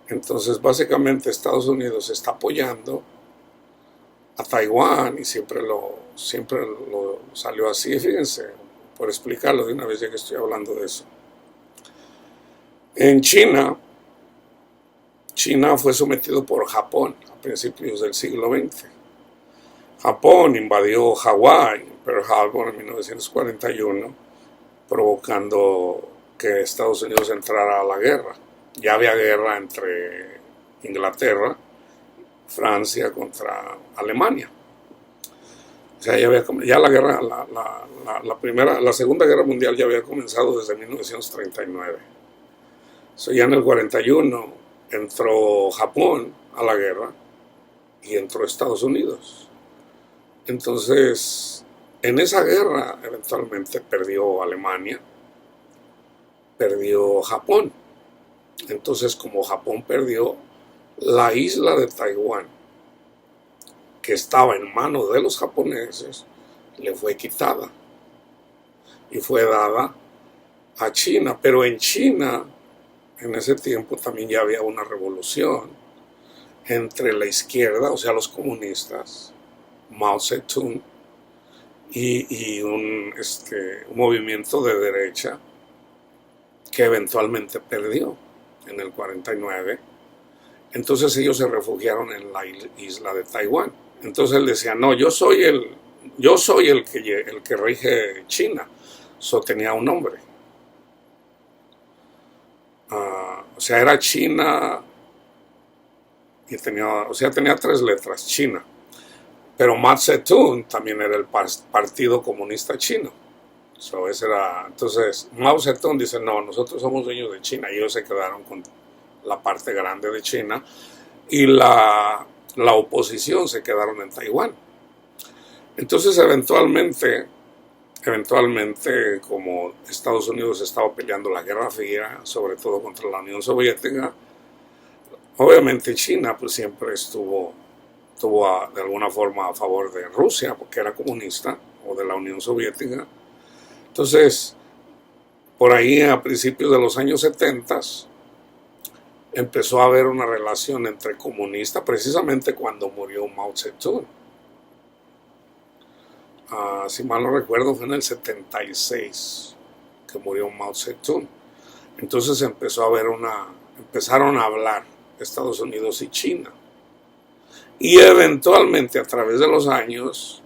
Entonces, básicamente Estados Unidos está apoyando a Taiwán y siempre lo salió así. Fíjense, por explicarlo de una vez ya que estoy hablando de eso. En China fue sometido por Japón a principios del siglo XX. Japón invadió Hawái, Pearl Harbor, en 1941, provocando que Estados Unidos entrara a la guerra. Ya había guerra entre Inglaterra, Francia contra Alemania. O sea, ya la guerra, la Segunda Guerra Mundial ya había comenzado desde 1939. Ya en el 41 entró Japón a la guerra y entró Estados Unidos. Entonces, en esa guerra eventualmente perdió Alemania, perdió Japón. Entonces, como Japón perdió, la isla de Taiwán, que estaba en manos de los japoneses, le fue quitada y fue dada a China. Pero en China, en ese tiempo también ya había una revolución entre la izquierda, o sea, los comunistas, Mao Zedong, y un movimiento de derecha que eventualmente perdió en el 49. Entonces ellos se refugiaron en la isla de Taiwán. Entonces él decía, no, yo soy el que rige China. Eso tenía un nombre. O sea, era China y tenía 3 letras, China. Pero Mao Zedong también era el Partido Comunista Chino. Entonces, Mao Zedong dice, no, nosotros somos dueños de China. Y ellos se quedaron con la parte grande de China. Y la oposición se quedaron en Taiwán. Entonces, eventualmente, como Estados Unidos estaba peleando la Guerra Fría, sobre todo contra la Unión Soviética, obviamente China pues siempre estuvo de alguna forma a favor de Rusia, porque era comunista, o de la Unión Soviética. Entonces, por ahí a principios de los años 70 empezó a haber una relación entre comunistas, precisamente cuando murió Mao Zedong. Si mal no recuerdo, fue en el 76 que murió Mao Zedong. Entonces empezaron a hablar Estados Unidos y China. Y eventualmente, a través de los años,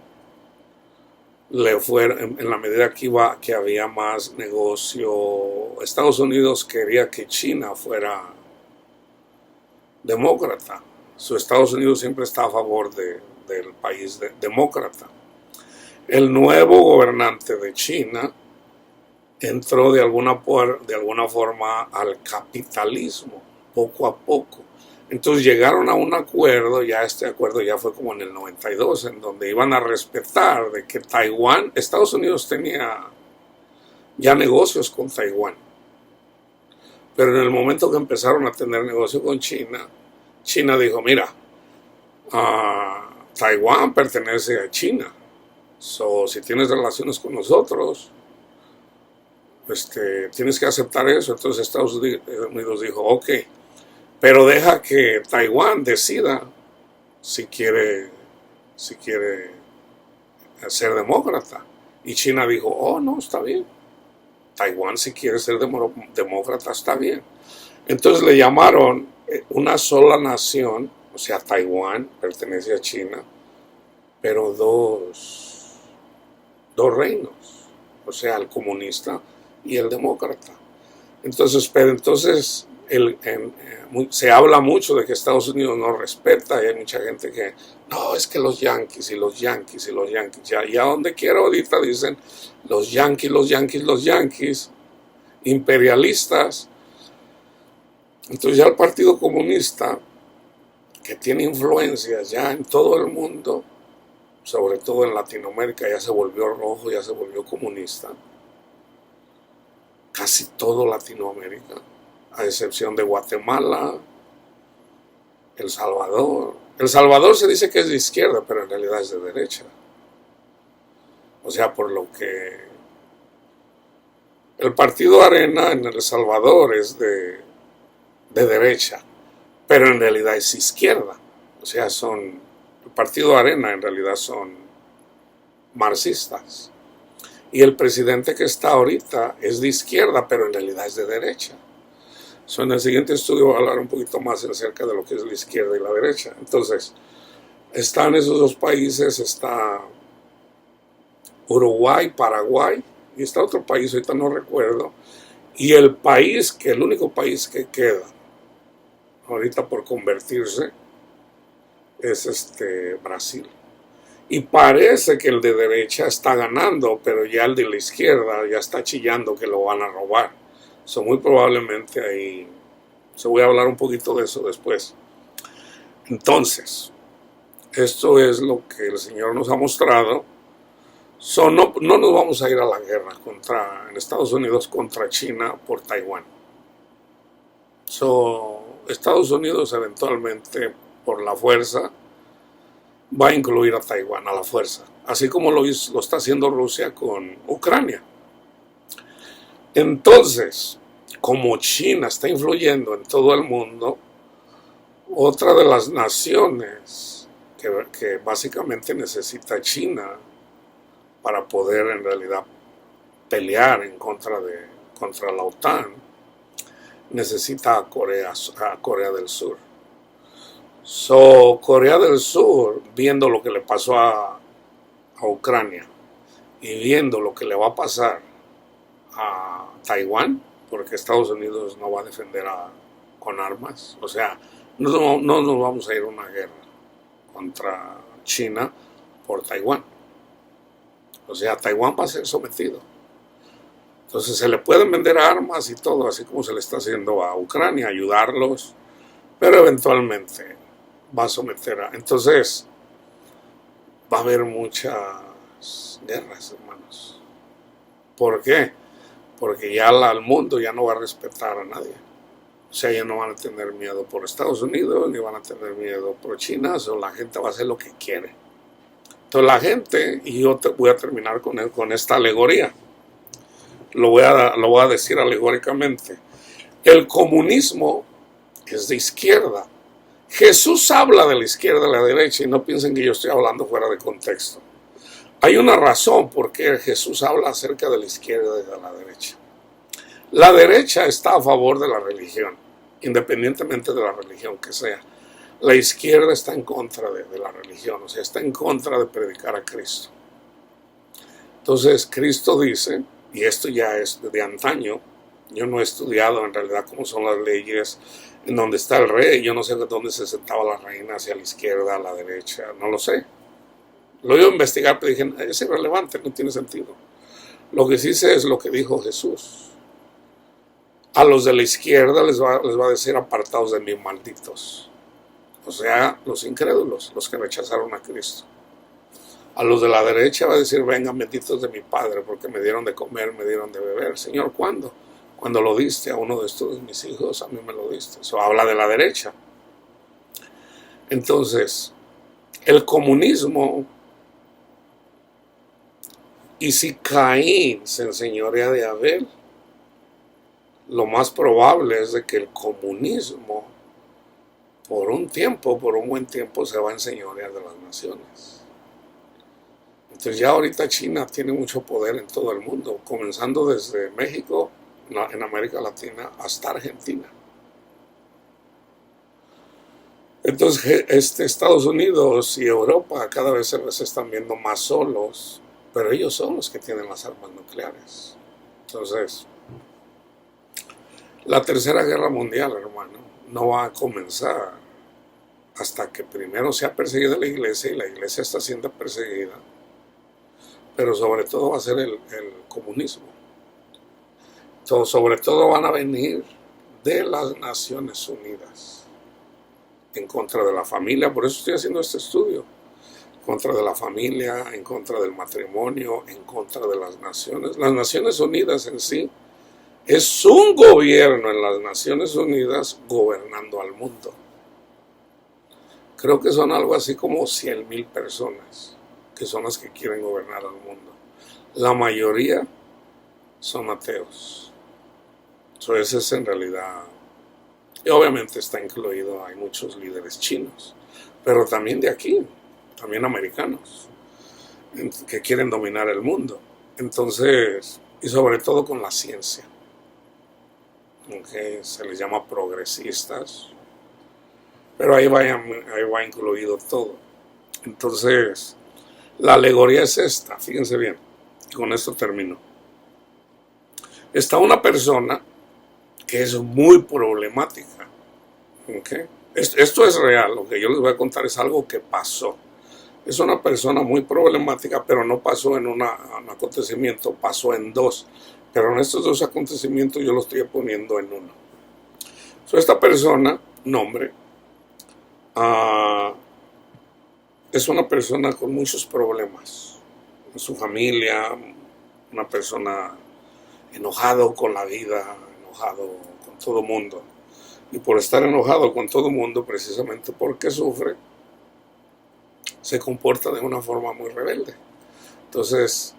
en la medida que había más negocio, Estados Unidos quería que China fuera demócrata. Estados Unidos siempre está a favor del país demócrata. El nuevo gobernante de China entró de alguna forma al capitalismo, poco a poco. Entonces llegaron a un acuerdo, este acuerdo ya fue como en el 92, en donde iban a respetar de que Estados Unidos tenía ya negocios con Taiwán. Pero en el momento que empezaron a tener negocio con China, China dijo, mira, Taiwán pertenece a China. Si tienes relaciones con nosotros, tienes que aceptar eso. Entonces Estados Unidos dijo, ok, pero deja que Taiwán decida si quiere ser demócrata. Y China dijo, oh, no, está bien. Taiwán, si quiere ser demócrata, está bien. Entonces le llamaron una sola nación, o sea, Taiwán pertenece a China, pero dos reinos, o sea, el comunista y el demócrata. Entonces, se habla mucho de que Estados Unidos no respeta, y hay mucha gente que, no, es que los yanquis, y a donde quiera ahorita dicen, los yanquis, imperialistas. Entonces ya el Partido Comunista, que tiene influencias ya en todo el mundo, sobre todo en Latinoamérica, ya se volvió rojo, ya se volvió comunista, casi todo Latinoamérica, a excepción de Guatemala, El Salvador. El Salvador se dice que es de izquierda, pero en realidad es de derecha. O sea, por lo que el partido Arena en El Salvador es de derecha, pero en realidad es izquierda. O sea, el partido Arena en realidad son marxistas. Y el presidente que está ahorita es de izquierda, pero en realidad es de derecha. En el siguiente estudio voy a hablar un poquito más acerca de lo que es la izquierda y la derecha. Entonces, están esos dos países, está Uruguay, Paraguay, y está otro país, ahorita no recuerdo, y el único país que queda ahorita por convertirse es Brasil. Y parece que el de derecha está ganando, pero ya el de la izquierda ya está chillando que lo van a robar. Muy probablemente ahí, voy a hablar un poquito de eso después. Entonces, esto es lo que el Señor nos ha mostrado. No nos vamos a ir a la guerra en Estados Unidos contra China por Taiwán. Estados Unidos eventualmente, por la fuerza, va a incluir a Taiwán a la fuerza, así como lo está haciendo Rusia con Ucrania. Entonces, como China está influyendo en todo el mundo, otra de las naciones que básicamente necesita China para poder en realidad pelear contra la OTAN, necesita a Corea del Sur. Corea del Sur, viendo lo que le pasó a Ucrania y viendo lo que le va a pasar a Taiwán, porque Estados Unidos no va a defender con armas, o sea, no nos vamos a ir a una guerra contra China por Taiwán. O sea, Taiwán va a ser sometido. Entonces se le pueden vender armas y todo, así como se le está haciendo a Ucrania, ayudarlos, pero eventualmente va a someter Entonces va a haber muchas guerras, hermanos. ¿Por qué? Porque ya el mundo ya no va a respetar a nadie. O sea, ya no van a tener miedo por Estados Unidos, ni van a tener miedo por China, la gente va a hacer lo que quiere. Entonces la gente, y yo voy a terminar con esta alegoría, lo voy a decir alegóricamente, el comunismo es de izquierda. Jesús habla de la izquierda y la derecha, y no piensen que yo estoy hablando fuera de contexto. Hay una razón por qué Jesús habla acerca de la izquierda y de la derecha. La derecha está a favor de la religión, independientemente de la religión que sea. La izquierda está en contra de la religión, o sea, está en contra de predicar a Cristo. Entonces, Cristo dice, y esto ya es de antaño, yo no he estudiado en realidad cómo son las leyes, en donde está el rey, yo no sé dónde se sentaba la reina, hacia la izquierda, a la derecha, no lo sé. Lo iba a investigar, pero dije, es irrelevante, no tiene sentido. Lo que sí sé es lo que dijo Jesús. A los de la izquierda les va a decir apartados de mí, malditos. O sea, los incrédulos, los que rechazaron a Cristo. A los de la derecha va a decir, vengan benditos de mi Padre, porque me dieron de comer, me dieron de beber. Señor, ¿cuándo? Cuando lo diste a uno de estos mis hijos, a mí me lo diste. Eso habla de la derecha. Entonces, el comunismo, y si Caín se enseñorea de Abel, lo más probable es de que el comunismo por un buen tiempo, se va a enseñorear de las naciones. Entonces ya ahorita China tiene mucho poder en todo el mundo, comenzando desde México, en América Latina, hasta Argentina. Entonces Estados Unidos y Europa cada vez se están viendo más solos, pero ellos son los que tienen las armas nucleares. Entonces, la Tercera Guerra Mundial, hermano, no va a comenzar hasta que primero sea perseguida la iglesia, y la iglesia está siendo perseguida, pero sobre todo va a ser el comunismo. Entonces, sobre todo van a venir de las Naciones Unidas en contra de la familia. Por eso estoy haciendo este estudio, en contra de la familia, en contra del matrimonio, en contra de las naciones. Las Naciones Unidas en sí es un gobierno en las Naciones Unidas gobernando al mundo. Creo que son algo así como 100,000 personas que son las que quieren gobernar al mundo. La mayoría son ateos. Ese es en realidad, y obviamente está incluido, hay muchos líderes chinos, pero también de aquí, también americanos, que quieren dominar el mundo. Entonces, y sobre todo con la ciencia, que se les llama progresistas, pero ahí va incluido todo. Entonces, la alegoría es esta, fíjense bien, con esto termino. Está una persona que es muy problemática. ¿Okay? Esto es real, lo que yo les voy a contar es algo que pasó. Es una persona muy problemática, pero no pasó en un acontecimiento, pasó en dos. Pero en estos dos acontecimientos yo lo estoy poniendo en uno. Esta persona, nombre, es una persona con muchos problemas en su familia, una persona enojado con la vida, enojado con todo el mundo. Y por estar enojado con todo el mundo, precisamente porque sufre, se comporta de una forma muy rebelde. Entonces,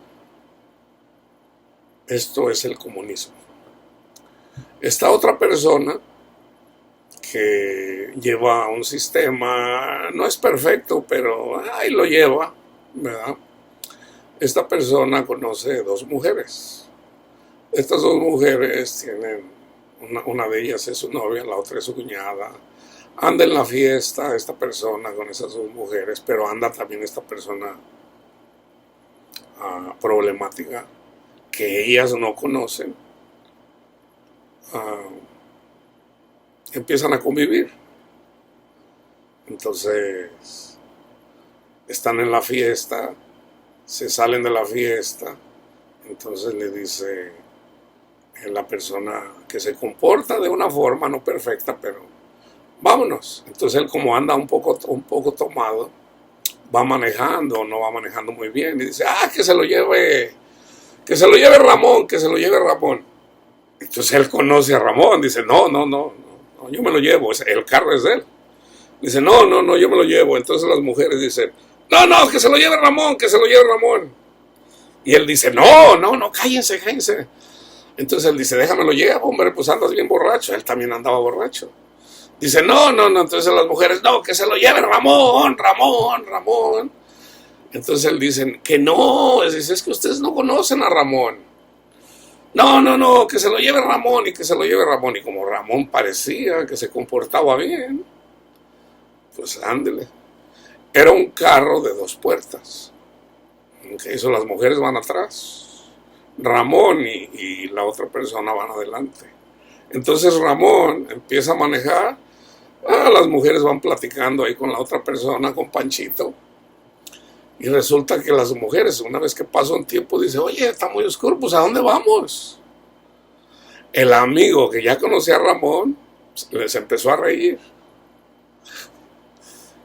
esto es el comunismo. Esta otra persona que lleva un sistema, no es perfecto, pero ahí lo lleva, ¿verdad? Esta persona conoce dos mujeres. Estas dos mujeres tienen, una de ellas es su novia, la otra es su cuñada. Anda en la fiesta esta persona con esas dos mujeres, pero anda también esta persona problemática que ellas no conocen. Empiezan a convivir. Entonces, están en la fiesta, se salen de la fiesta, entonces le dice la persona que se comporta de una forma no perfecta, pero vámonos. Entonces él, como anda un poco tomado, va manejando, no va manejando muy bien, y dice, que se lo lleve Ramón, que se lo lleve Ramón. Entonces él conoce a Ramón, dice, no, yo me lo llevo, el carro es de él. Dice, no, yo me lo llevo. Entonces las mujeres dicen, no, que se lo lleve Ramón, que se lo lleve Ramón. Y él dice, no, cállense. Entonces él dice, déjamelo llevar, hombre, pues andas bien borracho. Él también andaba borracho. Dice, no. Entonces las mujeres, no, que se lo lleve Ramón. Entonces él dice, que no, es que ustedes no conocen a Ramón. No, que se lo lleve Ramón y que se lo lleve Ramón. Y como Ramón parecía que se comportaba bien, pues ándele. Era un carro de 2 puertas. Que eso, las mujeres van atrás. Ramón y la otra persona van adelante. Entonces Ramón empieza a manejar. Las mujeres van platicando ahí con la otra persona, con Panchito. Y resulta que las mujeres, una vez que pasa un tiempo, dice, oye, está muy oscuro, pues ¿a dónde vamos? El amigo que ya conocía a Ramón les empezó a reír.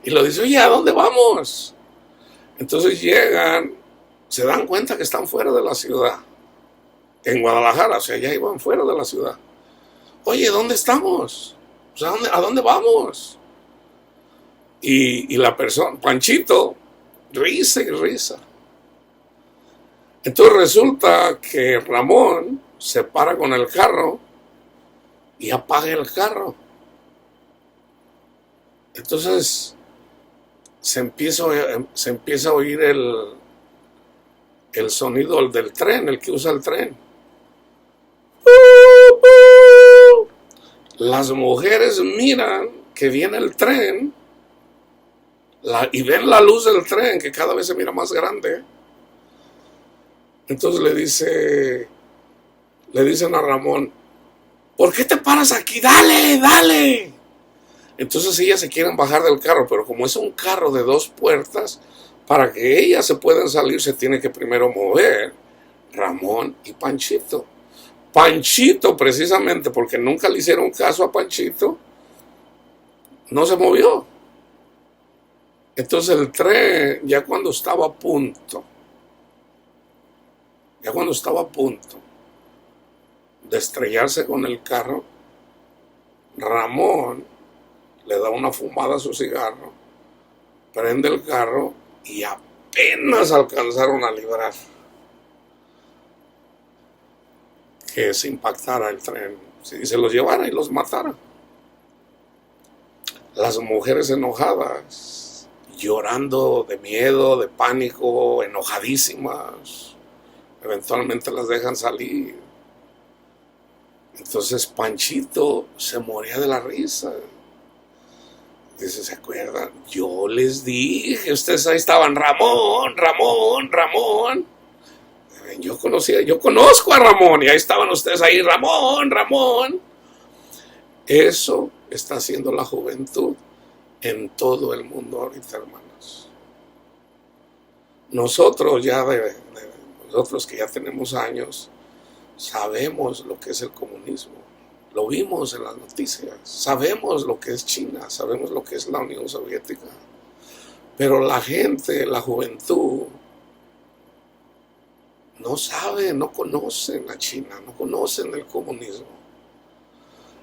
Y lo dice, oye, ¿a dónde vamos? Entonces llegan, se dan cuenta que están fuera de la ciudad. En Guadalajara, o sea, ya iban fuera de la ciudad. Oye, ¿dónde estamos? O sea, ¿a dónde vamos? Y la persona, Panchito, risa y risa. Entonces resulta que Ramón se para con el carro y apaga el carro. Entonces se empieza a oír el sonido del tren, el que usa el tren. Las mujeres miran que viene el tren y ven la luz del tren que cada vez se mira más grande. Entonces le dicen a Ramón, ¿por qué te paras aquí? Dale. Entonces ellas se quieren bajar del carro, pero como es un carro de 2 puertas, para que ellas se puedan salir se tiene que primero mover Ramón y Panchito. Panchito, precisamente porque nunca le hicieron caso a Panchito, no se movió. Entonces el tren, ya cuando estaba a punto de estrellarse con el carro, Ramón le da una fumada a su cigarro, prende el carro y apenas alcanzaron a librar. que se impactara el tren y se los llevara y los matara. Las mujeres enojadas, llorando de miedo, de pánico, enojadísimas, eventualmente las dejan salir. Entonces Panchito se moría de la risa. Dice, ¿se acuerdan? Yo les dije, ustedes ahí estaban, Ramón. Yo conozco a Ramón y ahí estaban ustedes ahí, Ramón. Eso está haciendo la juventud en todo el mundo ahorita, hermanos. Nosotros nosotros que ya tenemos años, sabemos lo que es el comunismo. Lo vimos en las noticias. Sabemos lo que es China, sabemos lo que es la Unión Soviética. Pero la gente, la juventud, no sabe, no conocen a China, no conocen el comunismo.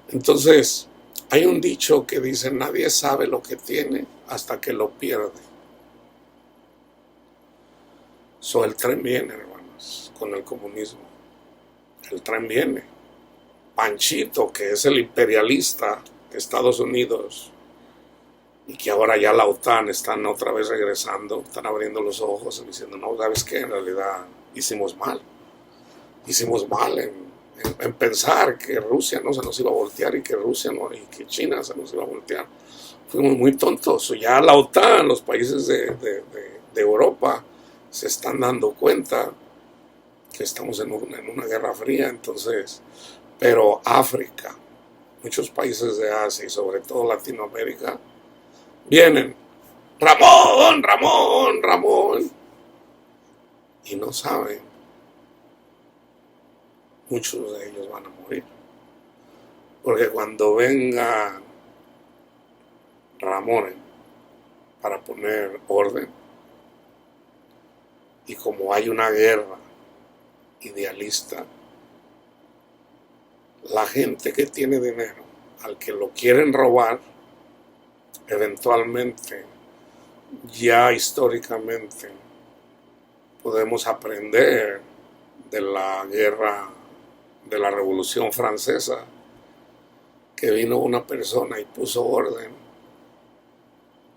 Entonces, hay un dicho que dice, nadie sabe lo que tiene hasta que lo pierde. El tren viene, hermanos, con el comunismo. El tren viene. Panchito, que es el imperialista de Estados Unidos, y que ahora ya la OTAN están otra vez regresando, están abriendo los ojos y diciendo, no, ¿sabes qué? En realidad hicimos mal en pensar que Rusia no se nos iba a voltear y que y que China se nos iba a voltear. Fuimos muy tontos. Ya la OTAN, los países de Europa se están dando cuenta que estamos en una guerra fría. Entonces, pero África, muchos países de Asia y sobre todo Latinoamérica vienen, Ramón, y no saben, muchos de ellos van a morir, porque cuando venga Ramón para poner orden, y como hay una guerra idealista, la gente que tiene dinero, al que lo quieren robar, eventualmente, ya históricamente, podemos aprender de la guerra, de la Revolución Francesa, que vino una persona y puso orden,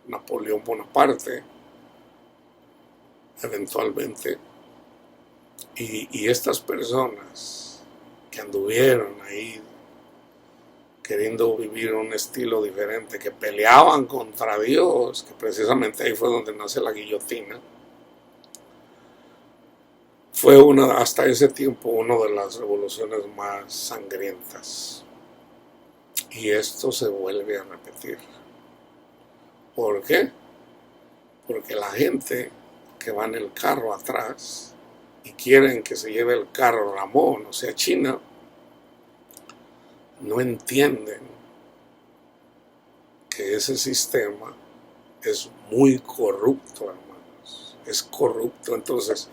Napoleón Bonaparte, eventualmente, y estas personas que anduvieron ahí queriendo vivir un estilo diferente, que peleaban contra Dios, que precisamente ahí fue donde nace la guillotina, fue hasta ese tiempo una de las revoluciones más sangrientas. Y esto se vuelve a repetir. ¿Por qué? Porque la gente que va en el carro atrás y quieren que se lleve el carro Ramón, o sea, China, no entienden que ese sistema es muy corrupto, hermanos. Es corrupto. Entonces,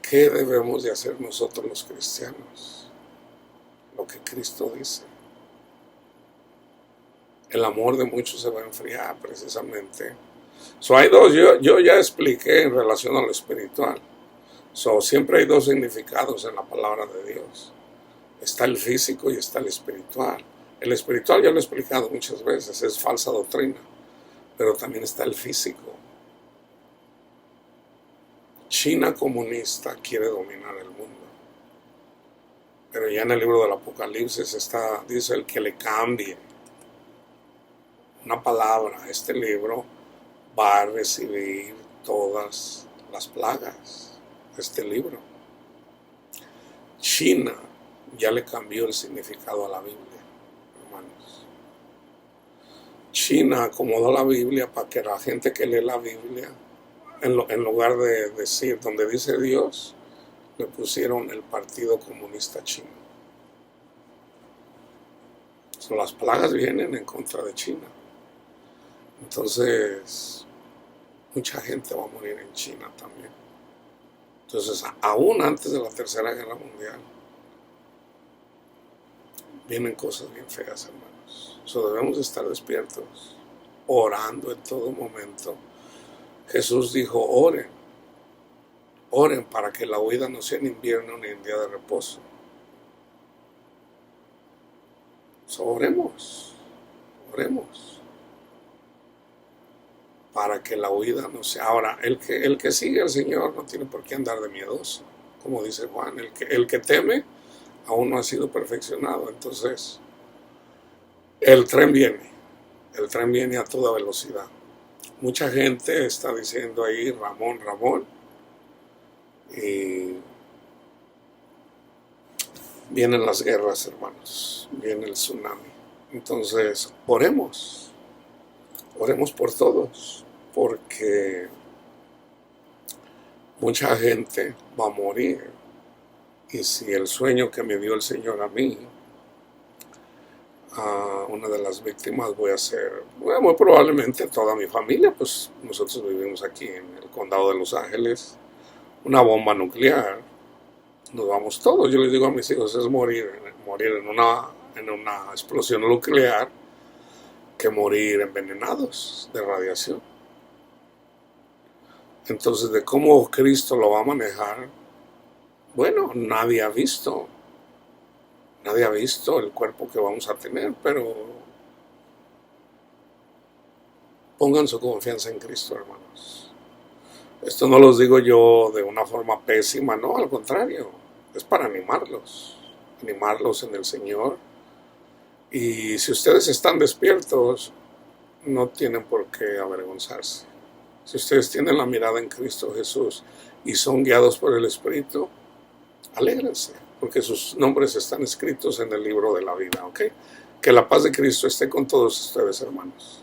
¿qué debemos de hacer nosotros los cristianos? Lo que Cristo dice. El amor de muchos se va a enfriar precisamente. Hay dos, yo ya expliqué en relación a lo espiritual. Siempre hay dos significados en la palabra de Dios. Está el físico y está el espiritual. El espiritual ya lo he explicado muchas veces, es falsa doctrina, pero también está el físico. China comunista quiere dominar el mundo, pero ya en el libro del Apocalipsis dice el que le cambie una palabra a este libro va a recibir todas las plagas de este libro. China ya le cambió el significado a la Biblia, hermanos. China acomodó la Biblia para que la gente que lee la Biblia, en lugar de decir donde dice Dios, le pusieron el Partido Comunista Chino. Las plagas vienen en contra de China. Entonces, mucha gente va a morir en China también. Entonces, aún antes de la Tercera Guerra Mundial, vienen cosas bien feas, hermanos. Debemos estar despiertos, orando en todo momento. Jesús dijo, oren para que la huida no sea en invierno ni en día de reposo. Oremos, oremos, para que la huida no sea. Ahora, el que sigue al Señor no tiene por qué andar de miedoso, como dice Juan, el que teme aún no ha sido perfeccionado. Entonces, el tren viene a toda velocidad. Mucha gente está diciendo ahí, Ramón, Ramón, y vienen las guerras, hermanos, viene el tsunami. Entonces, oremos por todos, porque mucha gente va a morir. Y si el sueño que me dio el Señor a mí, una de las víctimas voy a ser, bueno, muy probablemente toda mi familia, pues nosotros vivimos aquí en el condado de Los Ángeles, una bomba nuclear, nos vamos todos. Yo les digo a mis hijos, es morir en una explosión nuclear que morir envenenados de radiación. Entonces, de cómo Cristo lo va a manejar, bueno, nadie ha visto el cuerpo que vamos a tener, pero pongan su confianza en Cristo, hermanos. Esto no los digo yo de una forma pésima, no, al contrario, es para animarlos en el Señor. Y si ustedes están despiertos, no tienen por qué avergonzarse. Si ustedes tienen la mirada en Cristo Jesús y son guiados por el Espíritu, alégrense, porque sus nombres están escritos en el libro de la vida, ¿ok? Que la paz de Cristo esté con todos ustedes, hermanos.